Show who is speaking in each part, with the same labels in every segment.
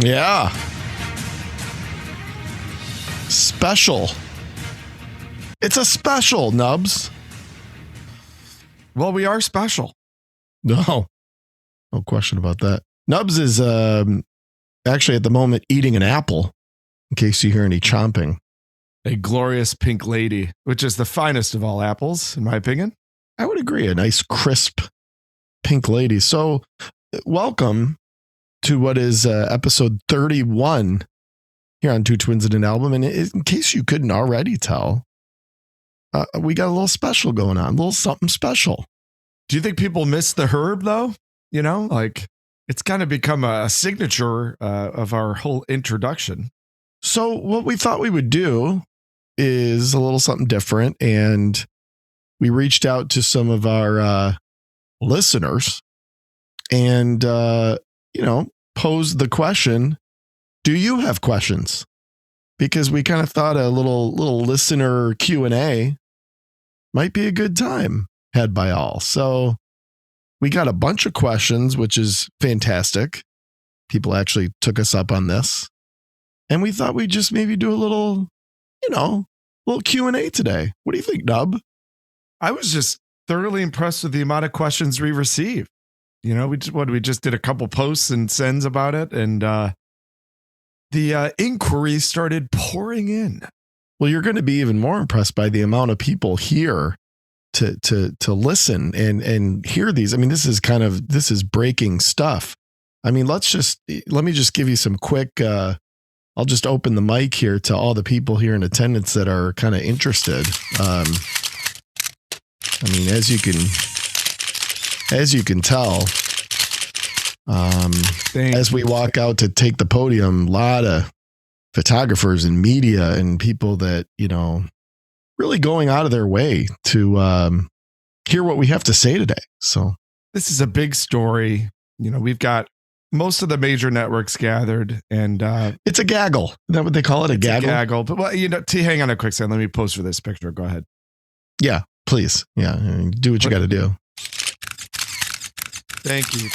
Speaker 1: Yeah. Special. It's a special, Nubs.
Speaker 2: Well, we are special.
Speaker 1: No question about that. Nubs is actually at the moment eating an apple, in case you hear any chomping.
Speaker 2: A glorious pink lady, which is the finest of all apples, in my opinion.
Speaker 1: I would agree. A nice, crisp pink lady. So welcome to what is episode 31 here on Two Twins in an Album. And in case you couldn't already tell, we got a little special going on, a little something special.
Speaker 2: Do you think people miss the herb, though? You know, like it's kind of become a signature of our whole introduction.
Speaker 1: So what we thought we would do is a little something different. And we reached out to some of our listeners and, posed the question, do you have questions? Because we kind of thought a little listener Q&A might be a good time had by all. So we got a bunch of questions, which is fantastic. People actually took us up on this. And we thought we'd just maybe do a little Q&A today. What do you think, Nub?
Speaker 2: I was just thoroughly impressed with the amount of questions we received. You know, we just did a couple posts and sends about it, and the inquiries started pouring in.
Speaker 1: Well, you're going to be even more impressed by the amount of people here to listen and hear these. I mean, this is breaking stuff. I mean, let me just give you some quick. I'll just open the mic here to all the people here in attendance that are kind of interested. I mean, as you can tell, as we walk out to take the podium, a lot of photographers and media and people that, really going out of their way to hear what we have to say today. So
Speaker 2: this is a big story. We've got most of the major networks gathered, and
Speaker 1: it's a gaggle. Is that what they call it? A gaggle?
Speaker 2: But hang on a quick second. Let me pose for this picture. Go ahead.
Speaker 1: Yeah, please. Yeah. Do what you got to do.
Speaker 2: Thank you.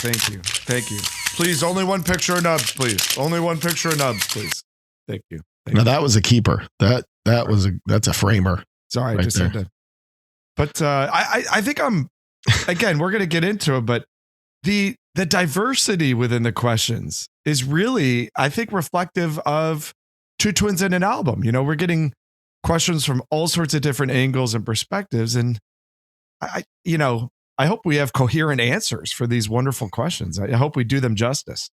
Speaker 2: Please, only one picture of Nubs, please. Only one picture of Nubs, please. Thank you.
Speaker 1: Now that was a keeper. That's a framer.
Speaker 2: Sorry,
Speaker 1: right
Speaker 2: just
Speaker 1: there.
Speaker 2: had to. But I think again, we're going to get into it, but the diversity within the questions is really, I think, reflective of Two Twins in an Album. We're getting questions from all sorts of different angles and perspectives. And I hope we have coherent answers for these wonderful questions. I hope we do them justice.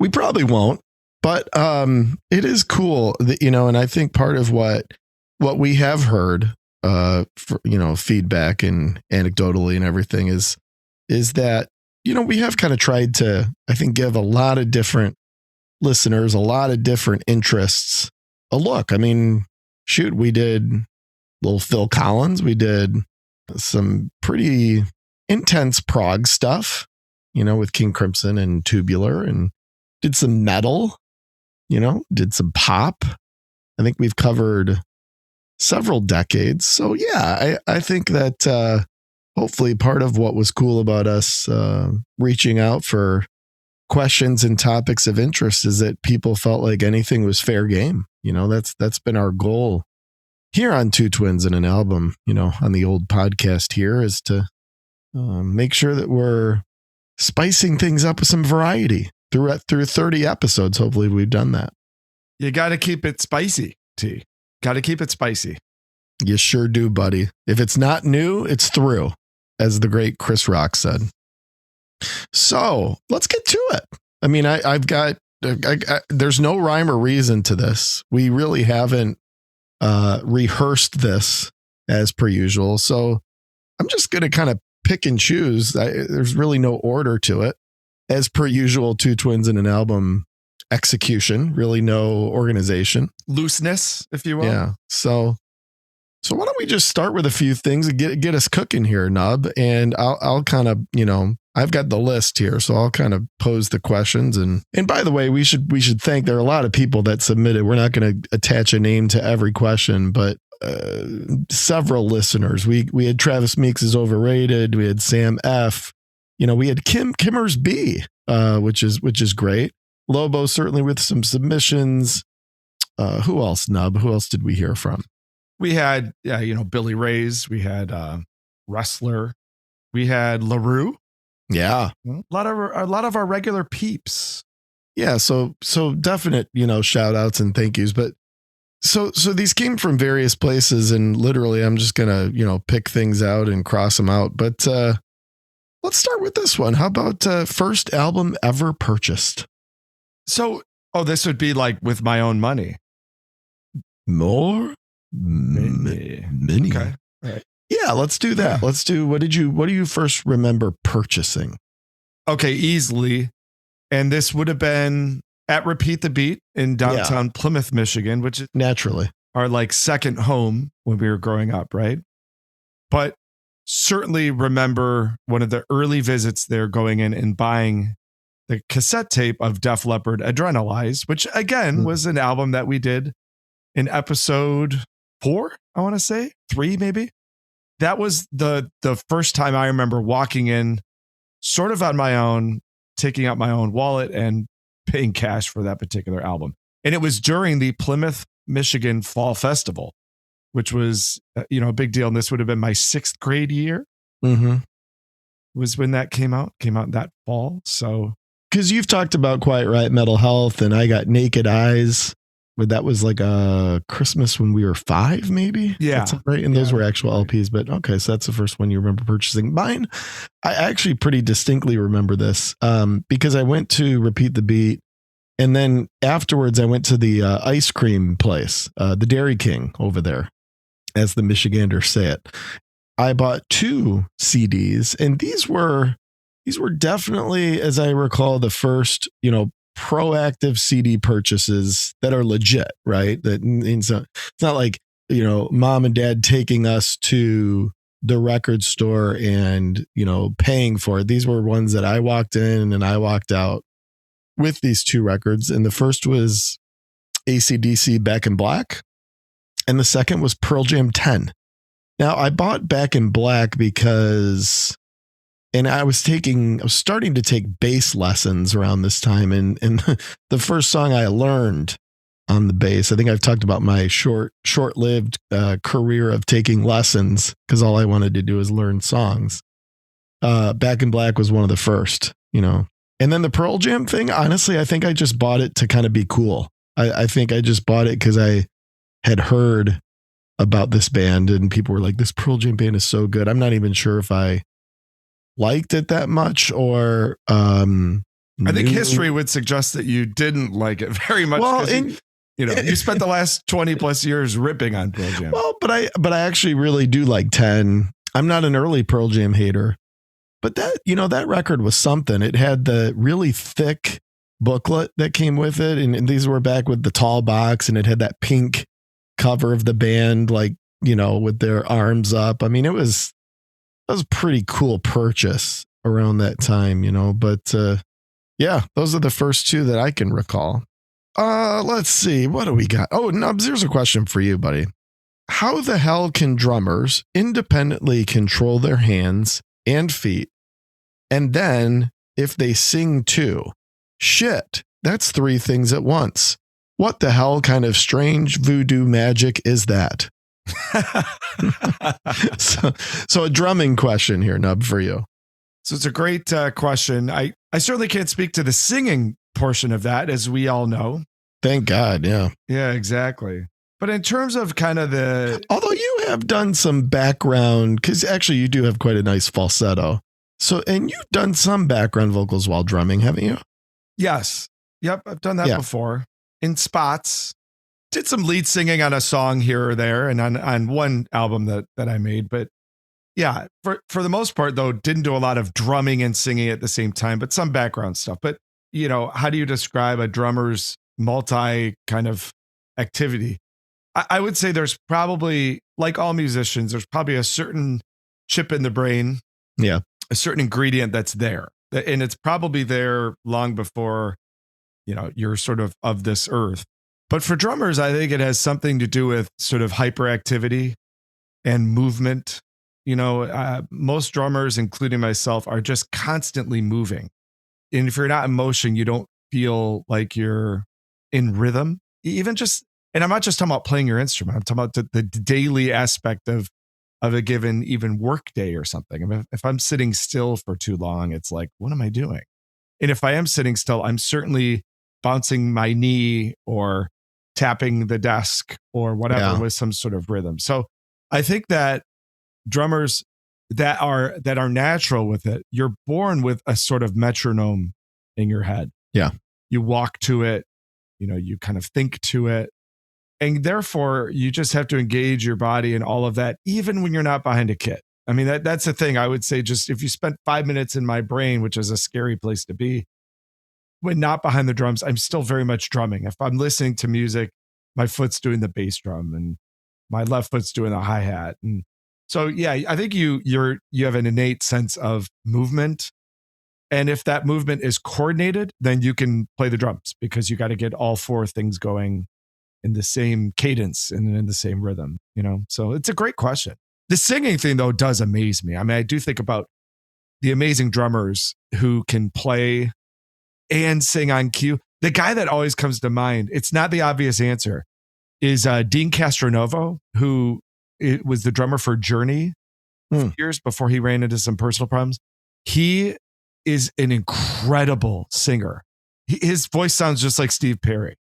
Speaker 1: We probably won't, but it is cool that, and I think part of what we have heard, feedback and anecdotally and everything is that, we have kind of tried to, I think, give a lot of different listeners, a lot of different interests a look. I mean, shoot, we did little Phil Collins. We did some pretty intense prog stuff, with King Crimson and Tubular, and did some metal, did some pop. I think we've covered several decades. So yeah, I think that hopefully part of what was cool about us reaching out for questions and topics of interest is that people felt like anything was fair game. That's been our goal here on Two Twins in an Album, on the old podcast here, is to make sure that we're spicing things up with some variety through 30 episodes. Hopefully we've done that.
Speaker 2: You got to keep it spicy, T. Got to keep it spicy.
Speaker 1: You sure do, buddy. If it's not new, it's through, as the great Chris Rock said. So let's get to it. I mean, I've got, there's no rhyme or reason to this. We really haven't rehearsed this as per usual. So I'm just going to kind of pick and choose. There's really no order to it. As per usual, Two Twins in an Album execution, really no organization.
Speaker 2: Looseness, if you will.
Speaker 1: Yeah. So why don't we just start with a few things and get us cooking here, Nub? And I'll kind of, I've got the list here, so I'll kind of pose the questions. And by the way, we should thank, there are a lot of people that submitted. We're not going to attach a name to every question, but several listeners. We had Travis Meeks is overrated. We had Sam F. We had Kimmers B, which is great. Lobo certainly with some submissions. Who else, Nub? Who else did we hear from?
Speaker 2: We had, Billy Ray's. We had Wrestler. We had LaRue.
Speaker 1: Yeah.
Speaker 2: A lot of our regular peeps.
Speaker 1: Yeah. So definite, shout outs and thank yous. But so these came from various places, and literally I'm just going to, pick things out and cross them out. But let's start with this one. How about first album ever purchased?
Speaker 2: So, this would be like with my own money.
Speaker 1: More?
Speaker 2: Many.
Speaker 1: Okay.
Speaker 2: All right.
Speaker 1: Yeah, let's do that. Let's do, what do you first remember purchasing?
Speaker 2: Okay, easily. And this would have been at Repeat the Beat in downtown Plymouth, Michigan, which is
Speaker 1: naturally
Speaker 2: our like second home when we were growing up, right? But certainly remember one of the early visits there, going in and buying the cassette tape of Def Leppard Adrenalize, which again was an album that we did in episode 4, I want to say 3, maybe. That was the first time I remember walking in sort of on my own, taking out my own wallet and paying cash for that particular album. And it was during the Plymouth, Michigan Fall Festival, which was, a big deal. And this would have been my 6th grade year.
Speaker 1: Mm-hmm.
Speaker 2: Was when that came out that fall. So,
Speaker 1: because you've talked about Quiet Riot, Mental Health, and I got Naked Eyes. But that was like a Christmas when we were 5, maybe.
Speaker 2: Yeah.
Speaker 1: That's right. And those were actual LPs. But okay, so that's the first one you remember purchasing. Mine, I actually pretty distinctly remember this because I went to Repeat the Beat. And then afterwards, I went to the ice cream place, the Dairy King over there, as the Michiganders say it. I bought 2 CDs, and these were definitely, as I recall, the first, proactive CD purchases that are legit, right? That means it's not like, mom and dad taking us to the record store and, paying for it. These were ones that I walked in and I walked out with these 2 records. And the first was AC/DC Back in Black. And the second was Pearl Jam 10. Now I bought Back in Black because, and I was starting to take bass lessons around this time. And the first song I learned on the bass, I think I've talked about my short-lived career of taking lessons because all I wanted to do is learn songs. Back in Black was one of the first, And then the Pearl Jam thing, honestly, I think I just bought it to kind of be cool. I think I just bought it because I had heard about this band and people were like, this Pearl Jam band is so good. I'm not even sure if I liked it that much or I
Speaker 2: think history would suggest that you didn't like it very much.
Speaker 1: Well,
Speaker 2: you spent the last 20 plus years ripping on Pearl Jam.
Speaker 1: Well, but I actually really do like 10. I'm not an early Pearl Jam hater, but that record was something. It had the really thick booklet that came with it. And these were back with the tall box, and it had that pink cover of the band, like, with their arms up. I mean, that was a pretty cool purchase around that time, but yeah, those are the first 2 that I can recall. Let's see. What do we got? Oh, Nubs, here's a question for you, buddy. How the hell can drummers independently control their hands and feet? And then if they sing too, shit, that's 3 things at once. What the hell kind of strange voodoo magic is that? so a drumming question here, Nub, for you.
Speaker 2: So it's a great question. I certainly can't speak to the singing portion of that, as we all know.
Speaker 1: Thank God. Yeah.
Speaker 2: Yeah, exactly. But in terms of kind of
Speaker 1: although you have done some background, because actually you do have quite a nice falsetto. So, and you've done some background vocals while drumming, haven't you?
Speaker 2: Yes. Yep. I've done that before in spots. Did some lead singing on a song here or there and on one album that I made. But yeah, for the most part, though, didn't do a lot of drumming and singing at the same time, but some background stuff. But, how do you describe a drummer's multi kind of activity? I would say there's probably, like all musicians, there's probably a certain chip in the brain.
Speaker 1: Yeah.
Speaker 2: A certain ingredient that's there. And it's probably there long before, you're sort of this earth. But for drummers, I think it has something to do with sort of hyperactivity and movement. Most drummers, including myself, are just constantly moving. And if you're not in motion, you don't feel like you're in rhythm, even just, and I'm not just talking about playing your instrument. I'm talking about the daily aspect of a given even work day or something. I mean, if I'm sitting still for too long, it's like, what am I doing? And if I am sitting still, I'm certainly bouncing my knee or tapping the desk or whatever with some sort of rhythm. So I think that drummers that are natural with it, you're born with a sort of metronome in your head.
Speaker 1: Yeah.
Speaker 2: You walk to it, you kind of think to it. And therefore, you just have to engage your body and all of that, even when you're not behind a kit. I mean, that's the thing. I would say, just if you spent 5 minutes in my brain, which is a scary place to be, when not behind the drums, I'm still very much drumming. If I'm listening to music, my foot's doing the bass drum and my left foot's doing the hi-hat. And so, yeah, I think you have an innate sense of movement. And if that movement is coordinated, then you can play the drums, because you got to get all four things going in the same cadence and in the same rhythm, So it's a great question. The singing thing, though, does amaze me. I mean, I do think about the amazing drummers who can play and sing on cue. The guy that always comes to mind, it's not the obvious answer, is Dean Castronovo, who was the drummer for Journey years before he ran into some personal problems. He is an incredible singer. His voice sounds just like Steve Perry.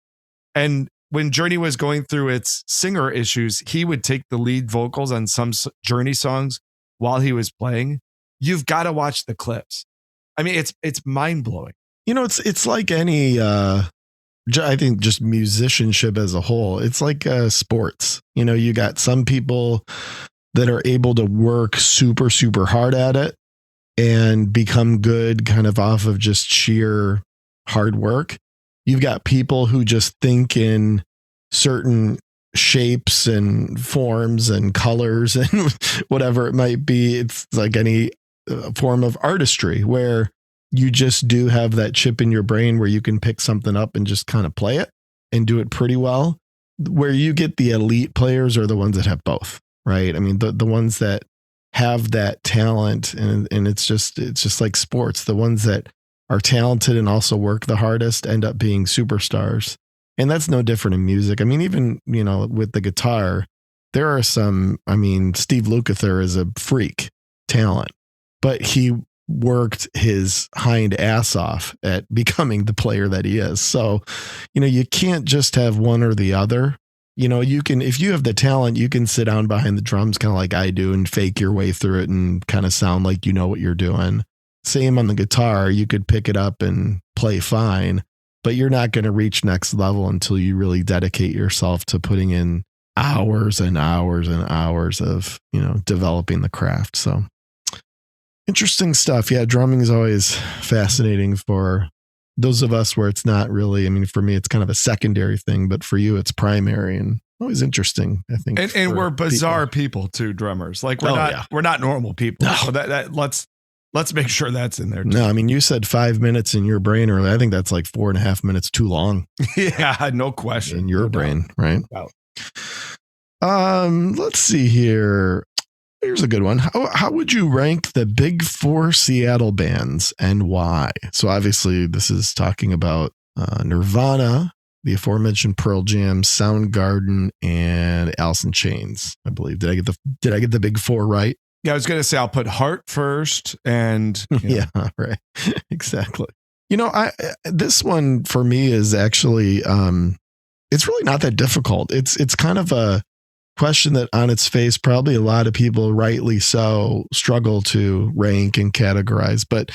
Speaker 2: And when Journey was going through its singer issues, he would take the lead vocals on some Journey songs while he was playing. You've got to watch the clips. I mean, it's mind-blowing.
Speaker 1: It's like any, I think just musicianship as a whole. It's like sports. You got some people that are able to work super, super hard at it and become good kind of off of just sheer hard work. You've got people who just think in certain shapes and forms and colors and whatever it might be. It's like any form of artistry where you just do have that chip in your brain where you can pick something up and just kind of play it and do it pretty well. Where you get the elite players are the ones that have both, right? I mean, the ones that have that talent, and it's just like sports. The ones that are talented and also work the hardest end up being superstars. And that's no different in music. I mean, even, with the guitar, there are some, Steve Lukather is a freak talent, but he worked his hind ass off at becoming the player that he is. So, you can't just have one or the other. You can, if you have the talent, you can sit down behind the drums kind of like I do and fake your way through it and kind of sound like you know what you're doing. Same on the guitar, you could pick it up and play fine, but you're not going to reach next level until you really dedicate yourself to putting in hours and hours and hours of, developing the craft. So interesting stuff. Yeah, drumming is always fascinating for those of us where it's not really, for me, it's kind of a secondary thing, but for you, it's primary and always interesting, I think.
Speaker 2: And we're bizarre people too, drummers. Like we're not normal people. No. So let's make sure that's in there too.
Speaker 1: No, you said 5 minutes in your brain earlier. I think that's like 4.5 minutes too long.
Speaker 2: Yeah, no question.
Speaker 1: In your brain, right?
Speaker 2: No.
Speaker 1: Let's see here. Here's a good one. How would you rank the big four Seattle bands and why? So obviously this is talking about Nirvana, the aforementioned Pearl Jam, Soundgarden, and Alice in Chains, I believe. Did I get the big four right?
Speaker 2: Yeah, I was going to say I'll put Heart first and
Speaker 1: yeah, right. Exactly. This one for me is actually it's really not that difficult. It's kind of a question that on its face, probably a lot of people, rightly so, struggle to rank and categorize. But,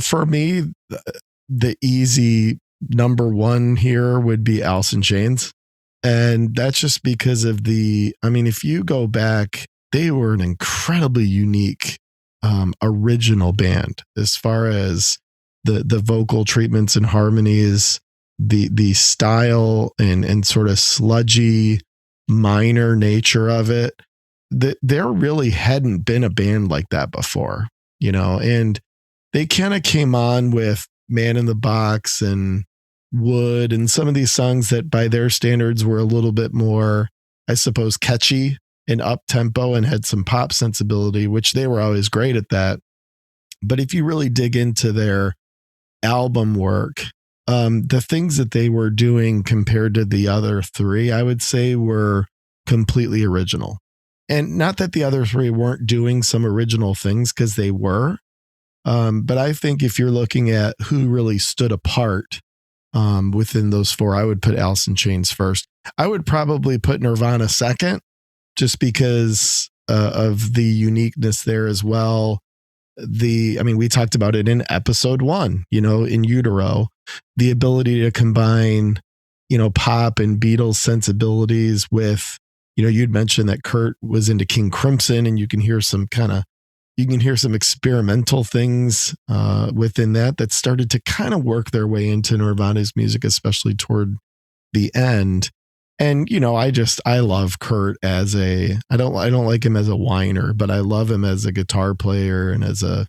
Speaker 1: for me, the easy number one here would be Alice in Chains. And that's just because of if you go back, they were an incredibly unique, original band as far as the vocal treatments and harmonies, the style and sort of sludgy, minor nature of it. There really hadn't been a band like that before, and they kind of came on with Man in the Box and Wood and some of these songs that by their standards were a little bit more, I suppose, catchy and up tempo and had some pop sensibility, which they were always great at that. But if you really dig into their album work, the things that they were doing compared to the other three, I would say were completely original. And not that the other three weren't doing some original things, because they were. But I think if you're looking at who really stood apart within those four, I would put Alice in Chains first. I would probably put Nirvana second, just because of the uniqueness there as well. We talked about it in episode 1, in Utero, the ability to combine, pop and Beatles sensibilities with, you'd mentioned that Kurt was into King Crimson, and you can hear some experimental things within that started to kind of work their way into Nirvana's music, especially toward the end. And, I love Kurt I don't like him as a whiner, but I love him as a guitar player and as a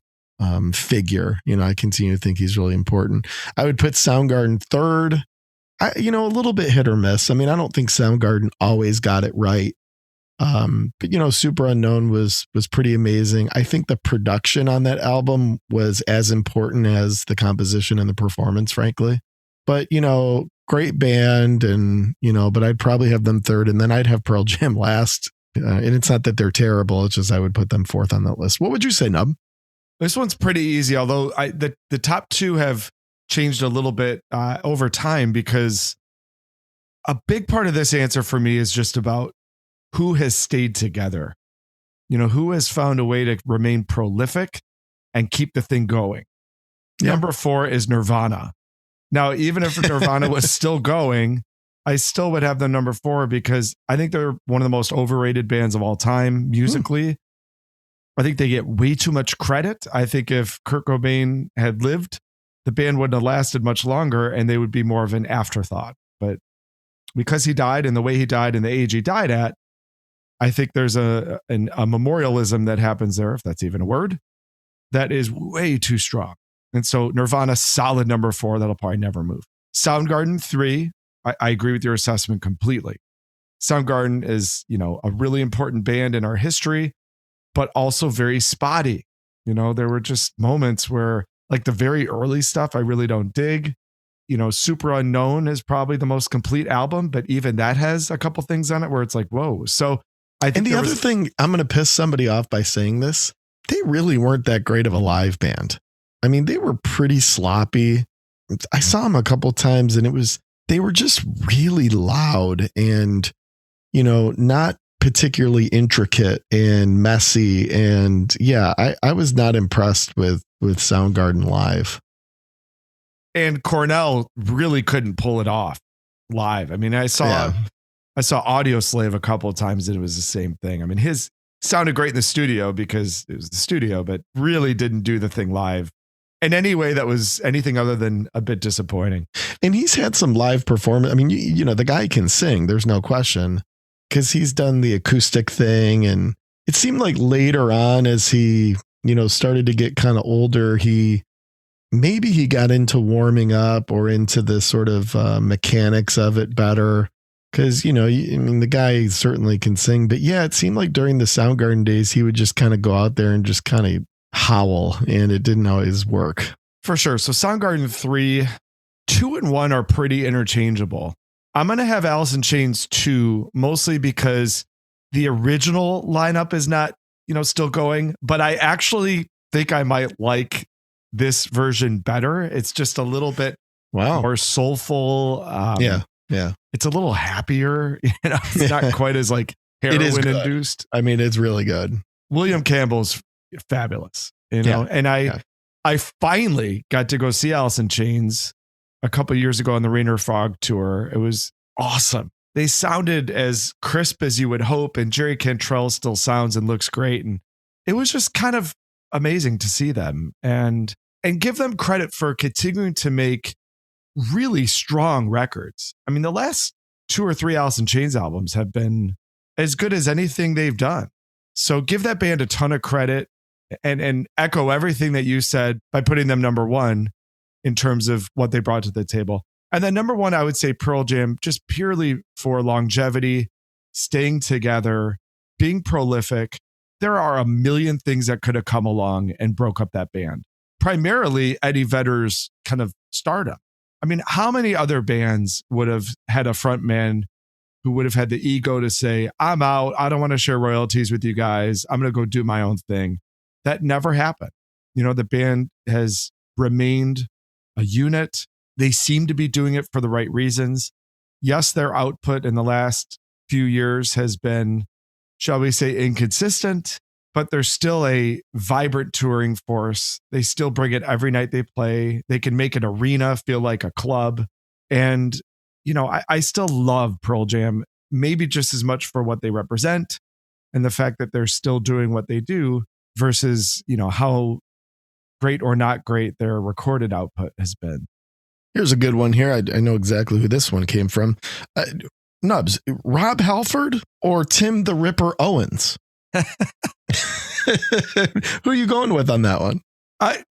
Speaker 1: figure. I continue to think he's really important. I would put Soundgarden third. A little bit hit or miss. I don't think Soundgarden always got it right. But Super Unknown was pretty amazing. I think the production on that album was as important as the composition and the performance, frankly. But, great band, and, but I'd probably have them third, and then I'd have Pearl Jam last. And it's not that they're terrible. It's just I would put them fourth on that list. What would you say, Nub?
Speaker 2: This one's pretty easy, although the top two have changed a little bit over time, because a big part of this answer for me is just about who has stayed together. Who has found a way to remain prolific and keep the thing going. Yeah. Number 4 is Nirvana. Now, even if Nirvana was still going, I still would have them number 4, because I think they're one of the most overrated bands of all time musically. I think they get way too much credit. I think if Kurt Cobain had lived, the band wouldn't have lasted much longer, and they would be more of an afterthought. But because he died, and the way he died and the age he died at, I think there's a memorialism that happens there, if that's even a word, that is way too strong. And so Nirvana, solid number 4, that'll probably never move. Soundgarden 3, I agree with your assessment completely. Soundgarden is, a really important band in our history, but also very spotty. There were just moments where, like, the very early stuff I really don't dig. Super Unknown is probably the most complete album, but even that has a couple things on it where it's like, whoa. So I think
Speaker 1: the other thing, I'm going to piss somebody off by saying this, they really weren't that great of a live band. They were pretty sloppy. I saw them a couple times, and they were just really loud and, not particularly intricate and messy. And yeah, I was not impressed with Soundgarden live.
Speaker 2: And Cornell really couldn't pull it off live. I saw Audio Slave a couple of times, and it was the same thing. His sounded great in the studio because it was the studio, but really didn't do the thing live in any way that was anything other than a bit disappointing.
Speaker 1: And he's had some live performance. The guy can sing, there's no question, because he's done the acoustic thing. And it seemed like later on, as he, started to get kind of older, maybe he got into warming up or into the sort of mechanics of it better. Because, the guy certainly can sing. But yeah, it seemed like during the Soundgarden days, he would just kind of go out there and just kind of howl, and it didn't always work.
Speaker 2: For sure. So Soundgarden 3, 2 and 1 are pretty interchangeable. I'm going to have Alice in Chains 2, mostly because the original lineup is not, still going, but I actually think I might like this version better. It's just a little bit more soulful.
Speaker 1: Yeah.
Speaker 2: It's a little happier. It's not quite as like heroin induced.
Speaker 1: It's really good.
Speaker 2: William Campbell's fabulous, and I finally got to go see Alice in Chains a couple of years ago on the Rainer Frog tour. It was awesome. They sounded as crisp as you would hope, and Jerry Cantrell still sounds and looks great. And it was just kind of amazing to see them and give them credit for continuing to make really strong records. The last 2 or 3 Alice in Chains albums have been as good as anything they've done. So give that band a ton of credit and echo everything that you said by putting them number 1 in terms of what they brought to the table. And then number 1, I would say Pearl Jam, just purely for longevity, staying together, being prolific. There are a million things that could have come along and broke up that band. Primarily Eddie Vedder's kind of stardom. I mean, how many other bands would have had a front man who would have had the ego to say, I'm out. I don't want to share royalties with you guys. I'm going to go do my own thing. That never happened. The band has remained a unit. They seem to be doing it for the right reasons. Yes, their output in the last few years has been, shall we say, inconsistent, but they're still a vibrant touring force. They still bring it every night they play. They can make an arena feel like a club. And I still love Pearl Jam, maybe just as much for what they represent and the fact that they're still doing what they do versus, how great or not great their recorded output has been.
Speaker 1: Here's a good one here. I know exactly who this one came from. Nubs, Rob Halford or Tim the Ripper Owens? Who are you going with on that one?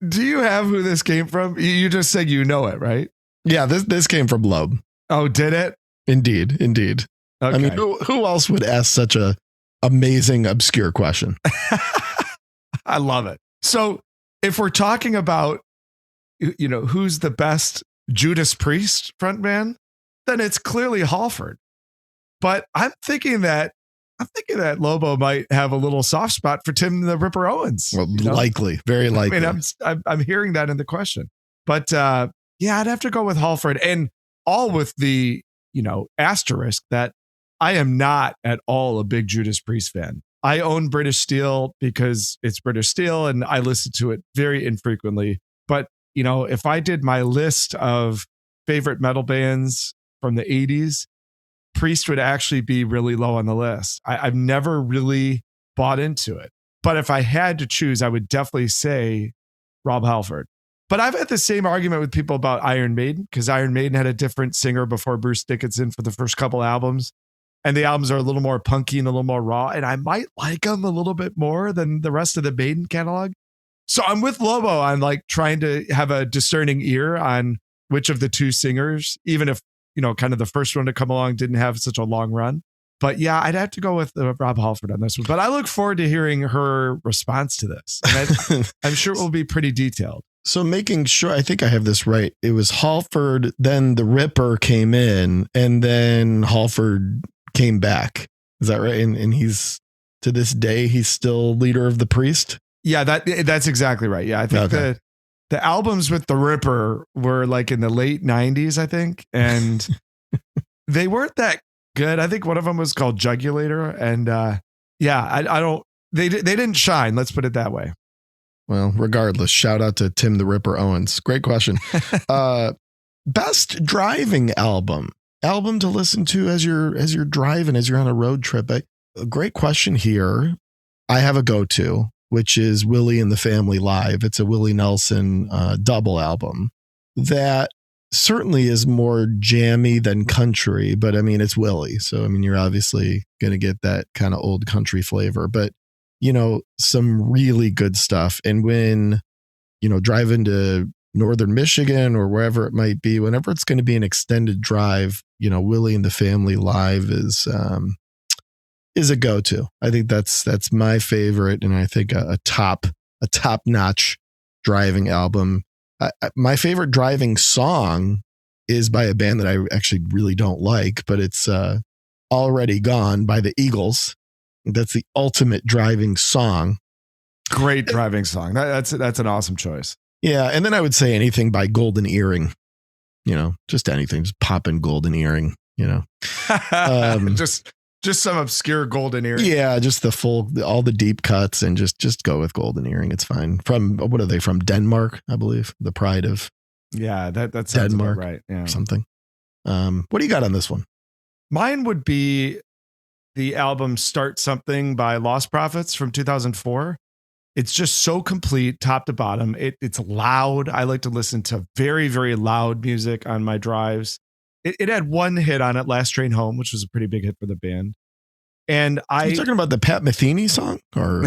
Speaker 2: Do you have who this came from? You just said it, right?
Speaker 1: Yeah, this came from Loeb.
Speaker 2: Oh, did it?
Speaker 1: Indeed. Okay. I mean, who else would ask such a amazing, obscure question?
Speaker 2: I love it. So if we're talking about, who's the best Judas Priest frontman, then it's clearly Halford. But I'm thinking that Lobo might have a little soft spot for Tim the Ripper Owens.
Speaker 1: Well, likely, very likely.
Speaker 2: I mean, I'm hearing that in the question. But I'd have to go with Halford, and all with the asterisk that I am not at all a big Judas Priest fan. I own British Steel because it's British Steel, and I listen to it very infrequently. But if I did my list of favorite metal bands from the 80s, Priest would actually be really low on the list. I've never really bought into it. But if I had to choose, I would definitely say Rob Halford. But I've had the same argument with people about Iron Maiden, because Iron Maiden had a different singer before Bruce Dickinson for the first couple albums. And the albums are a little more punky and a little more raw. And I might like them a little bit more than the rest of the Maiden catalog. So I'm with Lobo on trying to have a discerning ear on which of the two singers, even if, kind of the first one to come along didn't have such a long run. But yeah, I'd have to go with Rob Halford on this one. But I look forward to hearing her response to this. And I'm sure it will be pretty detailed.
Speaker 1: So making sure, I think I have this right. It was Halford, then the Ripper came in, and then Halford came back. Is that right? And he's, to this day, he's still leader of the Priest?
Speaker 2: Yeah, that's exactly right. Yeah, I think the albums with the Ripper were in the late 90s, I think. And they weren't that good. I think one of them was called Jugulator. And they didn't shine. Let's put it that way.
Speaker 1: Well, regardless, shout out to Tim the Ripper Owens. Great question. Best driving album to listen to as you're driving, as you're on a road trip. A great question here. I have a go-to, which is Willie and the Family Live. It's a Willie Nelson double album that certainly is more jammy than country, but I mean, it's Willie. So, I mean, you're obviously going to get that kind of old country flavor, but some really good stuff. And when, driving to Northern Michigan or wherever it might be, whenever it's going to be an extended drive, Willie and the Family Live is a go-to. I think that's my favorite. And I think a top-notch driving album. My favorite driving song is by a band that I actually really don't like, but it's Already Gone by the Eagles. That's the ultimate driving song.
Speaker 2: Great driving song. That's an awesome choice.
Speaker 1: Yeah. And then I would say anything by Golden Earring, just anything, just popping Golden Earring,
Speaker 2: just some obscure Golden Earring.
Speaker 1: Yeah. Just all the deep cuts, and just go with Golden Earring. It's fine. What are they from? Denmark, I believe. The pride of.
Speaker 2: Yeah. That sounds
Speaker 1: Denmark,
Speaker 2: right. Yeah.
Speaker 1: Something. What do you got on this one?
Speaker 2: Mine would be the album Start Something by Lost Prophets from 2004. It's just so complete, top to bottom. It's loud. I like to listen to very, very loud music on my drives. It had one hit on it, Last Train Home, which was a pretty big hit for the band. And
Speaker 1: Are you talking about the Pat Metheny song? Or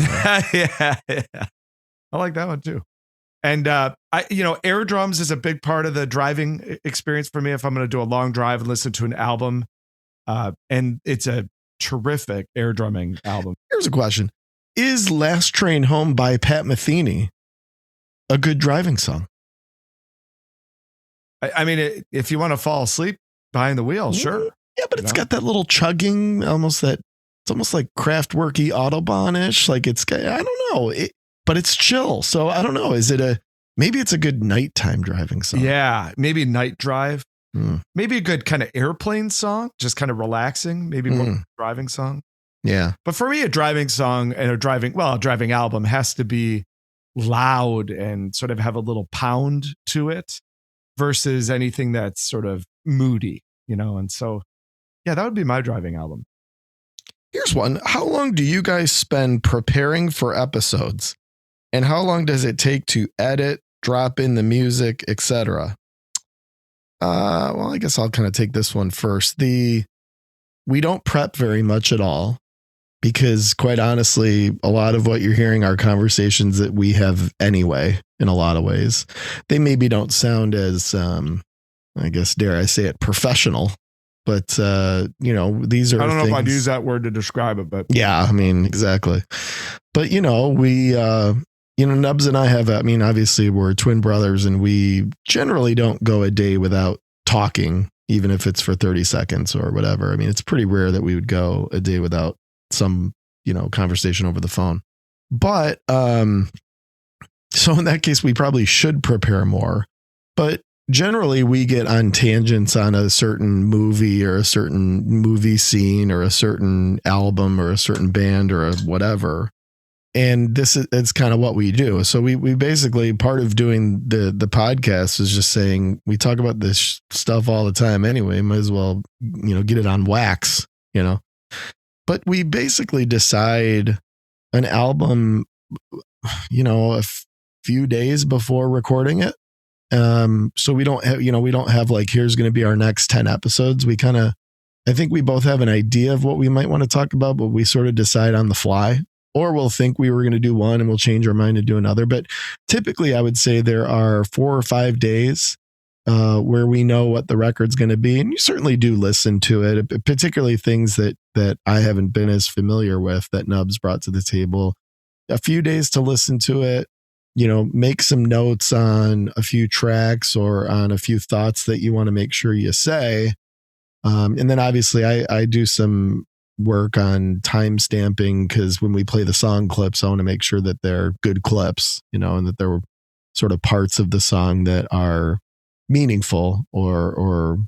Speaker 2: yeah. I like that one too. And air drums is a big part of the driving experience for me if I'm going to do a long drive and listen to an album. And it's a terrific air drumming album.
Speaker 1: Here's a question. Is Last Train Home by Pat Metheny a good driving song?
Speaker 2: I mean, if you want to fall asleep behind the wheel, sure.
Speaker 1: Yeah, but it's got that little chugging, it's almost like Kraftwerky Autobahn-ish. Like I don't know, but it's chill. So I don't know. Maybe it's a good nighttime driving song.
Speaker 2: Yeah, maybe night drive. Maybe a good kind of airplane song, just kind of relaxing. Maybe more driving song.
Speaker 1: Yeah.
Speaker 2: But for me, a driving song and a driving album has to be loud and sort of have a little pound to it versus anything that's sort of moody, And so, yeah, that would be my driving album.
Speaker 1: Here's one. How long do you guys spend preparing for episodes? And how long does it take to edit, drop in the music, etc.? Well, I guess I'll kind of take this one first. We don't prep very much at all because, quite honestly, a lot of what you're hearing are conversations that we have anyway, in a lot of ways. They maybe don't sound as, I guess, dare I say it, professional. But, these are
Speaker 2: I don't know
Speaker 1: things,
Speaker 2: if I'd use that word to describe it, but.
Speaker 1: Yeah, I mean, exactly. But, we, Nubs and I have, obviously we're twin brothers and we generally don't go a day without talking, even if it's for 30 seconds or whatever. I mean, it's pretty rare that we would go a day without some, conversation over the phone. But, so in that case, we probably should prepare more. But generally we get on tangents on a certain movie or a certain movie scene or a certain album or a certain band or whatever. And it's kind of what we do. So we basically, part of doing the podcast is just saying, we talk about this stuff all the time anyway, might as well, get it on wax, but we basically decide an album, a few days before recording it. So we don't have like, here's going to be our next 10 episodes. I think we both have an idea of what we might want to talk about, but we sort of decide on the fly. Or we'll think we were going to do one and we'll change our mind and do another. But typically, I would say there are 4 or 5 days where we know what the record's going to be. And you certainly do listen to it, particularly things that I haven't been as familiar with that Nubs brought to the table. A few days to listen to it, make some notes on a few tracks or on a few thoughts that you want to make sure you say. And then obviously I do some work on time stamping because when we play the song clips, I want to make sure that they're good clips, and that they're sort of parts of the song that are meaningful or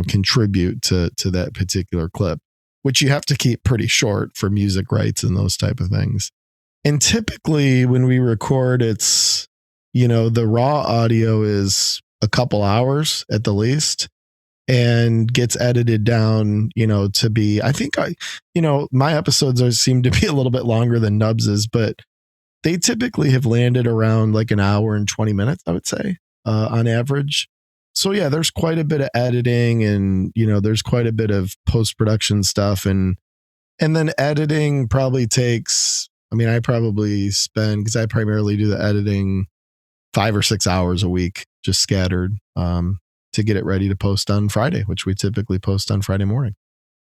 Speaker 1: contribute to that particular clip, which you have to keep pretty short for music rights and those type of things. And typically when we record, it's, the raw audio is a couple hours at the least. And gets edited down, to be, I think my episodes seem to be a little bit longer than Nubs's, but they typically have landed around like an hour and 20 minutes, I would say, on average. So yeah, there's quite a bit of editing and, there's quite a bit of post-production stuff. And then editing probably takes, I probably spend, because I primarily do the editing 5 or 6 hours a week, just scattered. To get it ready to post on Friday, which we typically post on Friday morning.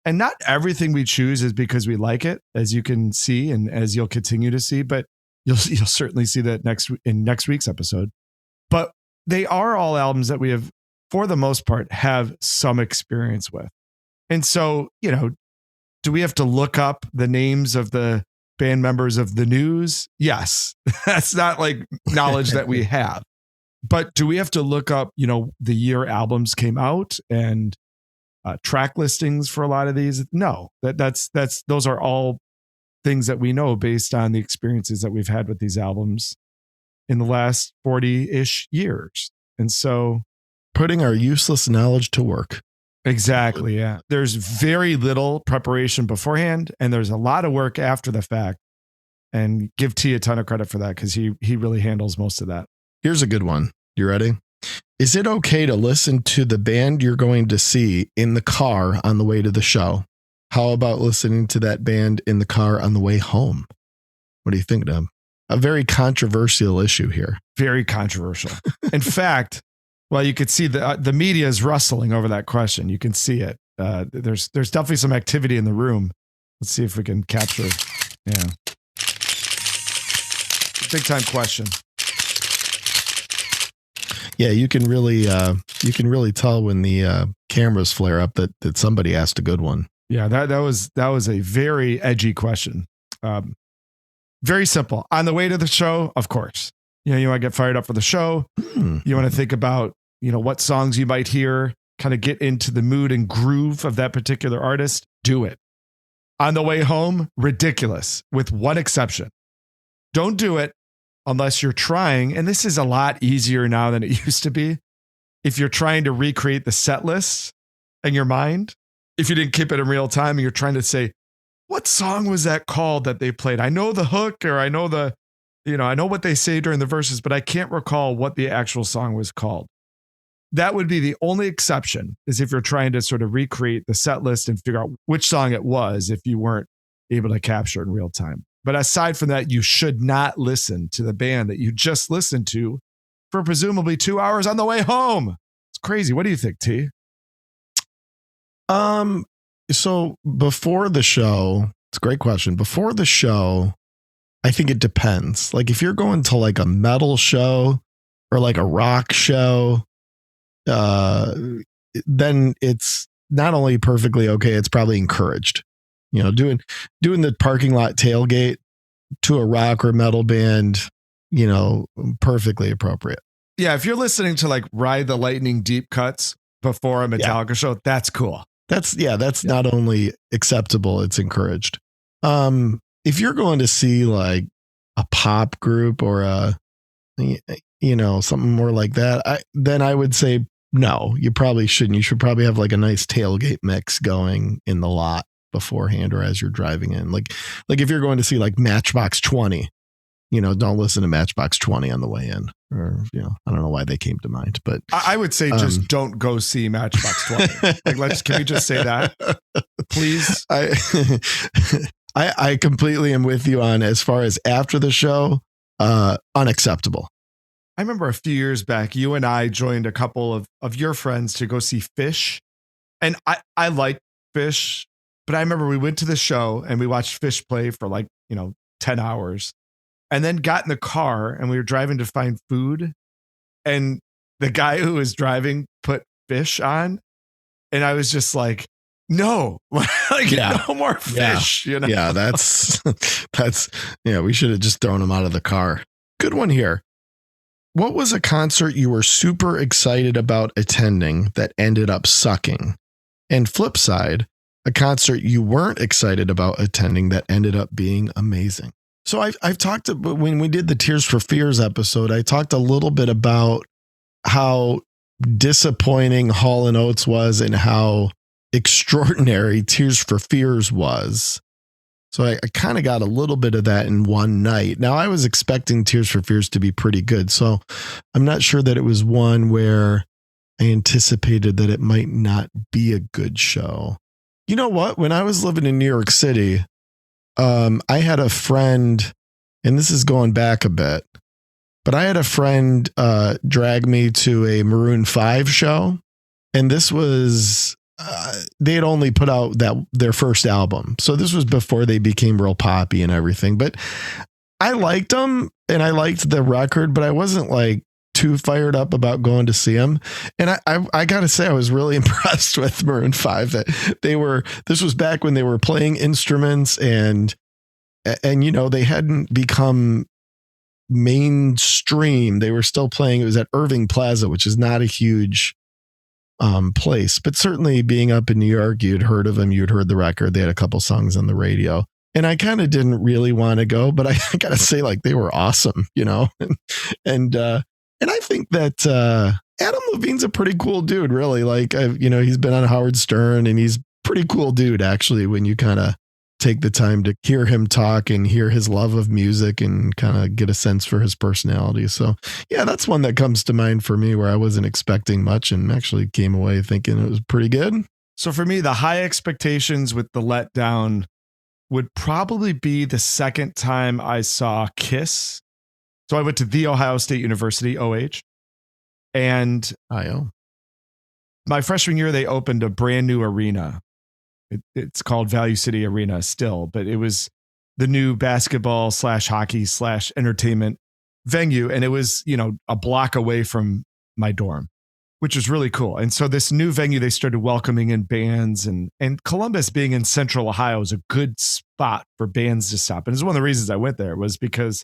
Speaker 2: And not everything we choose is because we like it, as you can see, and as you'll continue to see, but you'll certainly see that in next week's episode. But they are all albums that we have, for the most part, have some experience with. And so, do we have to look up the names of the band members of The News? Yes. That's not like knowledge that we have. But do we have to look up, the year albums came out and track listings for a lot of these? No, those are all things that we know based on the experiences that we've had with these albums in the last 40-ish years. And so
Speaker 1: putting our useless knowledge to work.
Speaker 2: Exactly. Yeah. There's very little preparation beforehand and there's a lot of work after the fact, and give T a ton of credit for that because he really handles most of that.
Speaker 1: Here's a good one. You ready? Is it okay to listen to the band you're going to see in the car on the way to the show? How about listening to that band in the car on the way home? What do you think, Deb? A very controversial issue here.
Speaker 2: Very controversial. In fact, well, you could see the media is rustling over that question. You can see it. There's definitely some activity in the room. Let's see if we can capture. Yeah. Big time question.
Speaker 1: Yeah, you can really tell when the cameras flare up that somebody asked a good one.
Speaker 2: Yeah, that was a very edgy question. Very simple. On the way to the show, of course. You want to get fired up for the show. You want to think about, what songs you might hear, kind of get into the mood and groove of that particular artist. Do it. On the way home, ridiculous, with one exception. Don't do it unless you're trying, and this is a lot easier now than it used to be. If you're trying to recreate the set list in your mind, if you didn't keep it in real time and you're trying to say, what song was that called that they played? I know the hook, or I know I know what they say during the verses, but I can't recall what the actual song was called. That would be the only exception, is if you're trying to sort of recreate the set list and figure out which song it was if you weren't able to capture it in real time. But aside from that, you should not listen to the band that you just listened to for presumably 2 hours on the way home. It's crazy. What do you think, T?
Speaker 1: So before the show, it's a great question. Before the show, I think it depends. Like if you're going to like a metal show or like a rock show, then it's not only perfectly okay, it's probably encouraged. Doing the parking lot tailgate to a rock or metal band, perfectly appropriate.
Speaker 2: Yeah, if you're listening to like Ride the Lightning deep cuts before a Metallica show, that's cool.
Speaker 1: That's not only acceptable, it's encouraged. If you're going to see like a pop group or something more like that, then I would say no, you probably shouldn't. You should probably have like a nice tailgate mix going in the lot beforehand or as you're driving in. Like if you're going to see like Matchbox 20, don't listen to Matchbox 20 on the way in. Or, I don't know why they came to mind, but
Speaker 2: I would say just don't go see Matchbox 20. Can we just say that, please?
Speaker 1: I completely am with you on, as far as after the show, unacceptable.
Speaker 2: I remember a few years back, you and I joined a couple of your friends to go see Fish. And I like Fish, but I remember we went to the show and we watched Fish play for 10 hours. And then got in the car and we were driving to find food. And the guy who was driving put Fish on. And I was just like, no, no more Fish.
Speaker 1: Yeah, that's, we should have just thrown him out of the car. Good one here. What was a concert you were super excited about attending that ended up sucking? And flip side, a concert you weren't excited about attending that ended up being amazing. So I've talked when we did the Tears for Fears episode, I talked a little bit about how disappointing Hall & Oates was and how extraordinary Tears for Fears was. So I kind of got a little bit of that in one night. Now I was expecting Tears for Fears to be pretty good. So I'm not sure that it was one where I anticipated that it might not be a good show. You know what? When I was living in New York City, I had a friend, and this is going back a bit, but I had a friend drag me to a Maroon 5 show. And this was, they had only put out their first album. So this was before they became real poppy and everything. But I liked them and I liked the record, but I wasn't like too fired up about going to see them. And I got to say, I was really impressed with Maroon 5 that this was back when they were playing instruments and they hadn't become mainstream. They were still playing. It was at Irving Plaza, which is not a huge place, but certainly being up in New York, you'd heard of them. You'd heard the record. They had a couple songs on the radio. And I kind of didn't really want to go, but I got to say, like, they were awesome, and I think that Adam Levine's a pretty cool dude, really. Like, he's been on Howard Stern and he's a pretty cool dude, actually, when you kind of take the time to hear him talk and hear his love of music and kind of get a sense for his personality. So, yeah, that's one that comes to mind for me where I wasn't expecting much and actually came away thinking it was pretty good.
Speaker 2: So for me, the high expectations with the letdown would probably be the second time I saw Kiss. So I went to The Ohio State University, OH, and my freshman year, they opened a brand new arena. It's called Value City Arena still, but it was the new basketball / hockey / entertainment venue. And it was, a block away from my dorm, which was really cool. And so this new venue, they started welcoming in bands, and Columbus being in central Ohio is a good spot for bands to stop. And it's one of the reasons I went there was because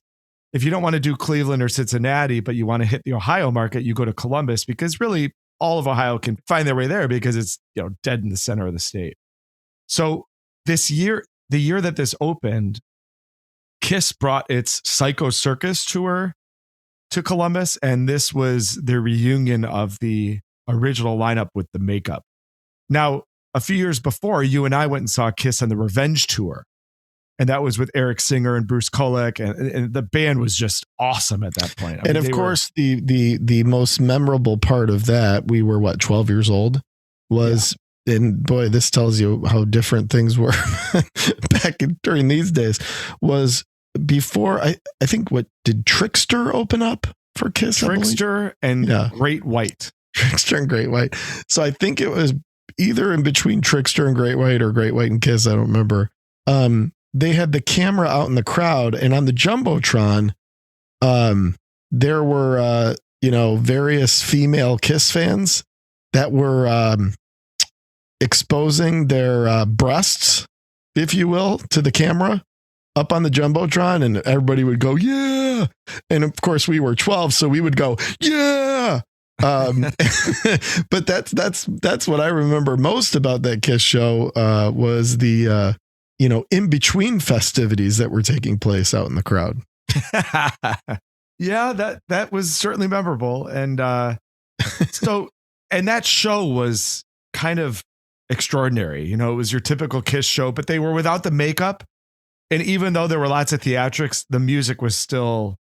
Speaker 2: if you don't want to do Cleveland or Cincinnati, but you want to hit the Ohio market, you go to Columbus, because really all of Ohio can find their way there because it's, dead in the center of the state. So this year, the year that this opened, Kiss brought its Psycho Circus tour to Columbus, and this was their reunion of the original lineup with the makeup. Now, a few years before, you and I went and saw Kiss on the Revenge tour, and that was with Eric Singer and Bruce Kulick, and the band was just awesome at that point.
Speaker 1: And of course, the most memorable part of that, we were 12 years old, was, and boy, this tells you how different things were during these days, was before, I think, what did Trickster open up for Kiss?
Speaker 2: Trickster and Great White.
Speaker 1: Trickster and Great White. So I think it was either in between Trickster and Great White or Great White and Kiss. I don't remember. They had the camera out in the crowd, and on the Jumbotron, there were, various female Kiss fans that were exposing their breasts, if you will, to the camera up on the Jumbotron, and everybody would go, yeah. And of course we were 12, so we would go, yeah. But that's what I remember most about that Kiss show, was the, in between festivities that were taking place out in the crowd.
Speaker 2: Yeah, that was certainly memorable. And and that show was kind of extraordinary. It was your typical Kiss show, but they were without the makeup. And even though there were lots of theatrics, the music was still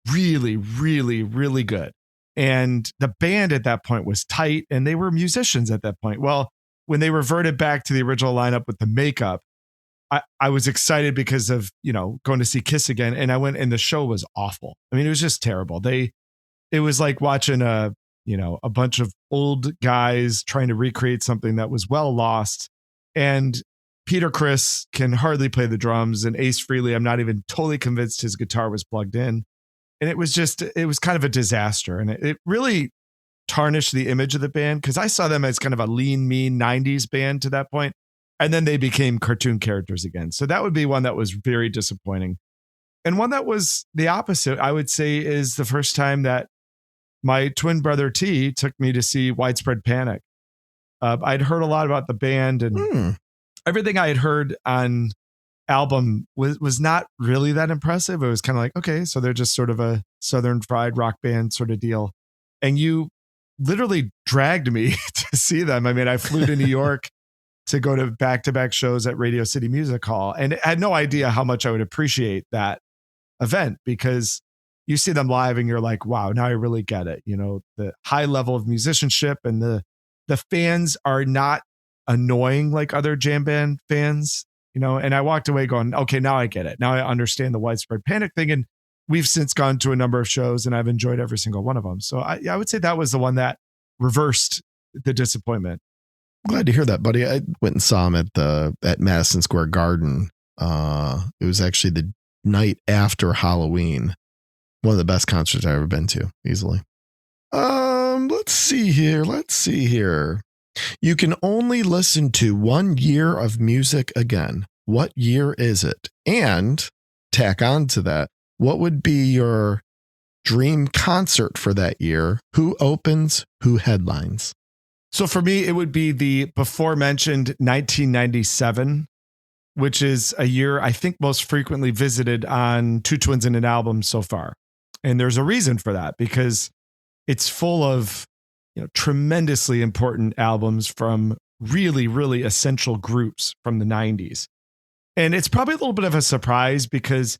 Speaker 2: really, really, really good. And the band at that point was tight, and they were musicians at that point. Well, when they reverted back to the original lineup with the makeup, I was excited because of, going to see Kiss again. And I went, and the show was awful. I mean, it was just terrible. It was like watching a bunch of old guys trying to recreate something that was well lost. And Peter Criss can hardly play the drums, and Ace Frehley, I'm not even totally convinced his guitar was plugged in. And it was kind of a disaster. And it really tarnished the image of the band, because I saw them as kind of a lean, mean 90s band to that point. And then they became cartoon characters again. So that would be one that was very disappointing. And one that was the opposite, I would say, is the first time that my twin brother T took me to see Widespread Panic. I'd heard a lot about the band, and everything I had heard on album was not really that impressive. It was kind of like, okay, so they're just sort of a Southern fried rock band sort of deal. And you literally dragged me to see them. I mean, I flew to New York to go to back-to-back shows at Radio City Music Hall, and I had no idea how much I would appreciate that event, because you see them live and you're like, wow, now I really get it. The high level of musicianship, and the fans are not annoying like other jam band fans, and I walked away going, okay, now I get it. Now I understand the Widespread Panic thing. And we've since gone to a number of shows, and I've enjoyed every single one of them. So I would say that was the one that reversed the disappointment.
Speaker 1: Glad to hear that, buddy. I went and saw him at Madison Square Garden. It was actually the night after Halloween. One of the best concerts I've ever been to, easily. Let's see here. You can only listen to 1 year of music again. What year is it? And tack on to that, what would be your dream concert for that year? Who opens? Who headlines?
Speaker 2: So for me, it would be the before mentioned 1997, which is a year I think most frequently visited on Two Twins in an Album so far. And there's a reason for that, because it's full of tremendously important albums from really, really essential groups from the 90s. And it's probably a little bit of a surprise because,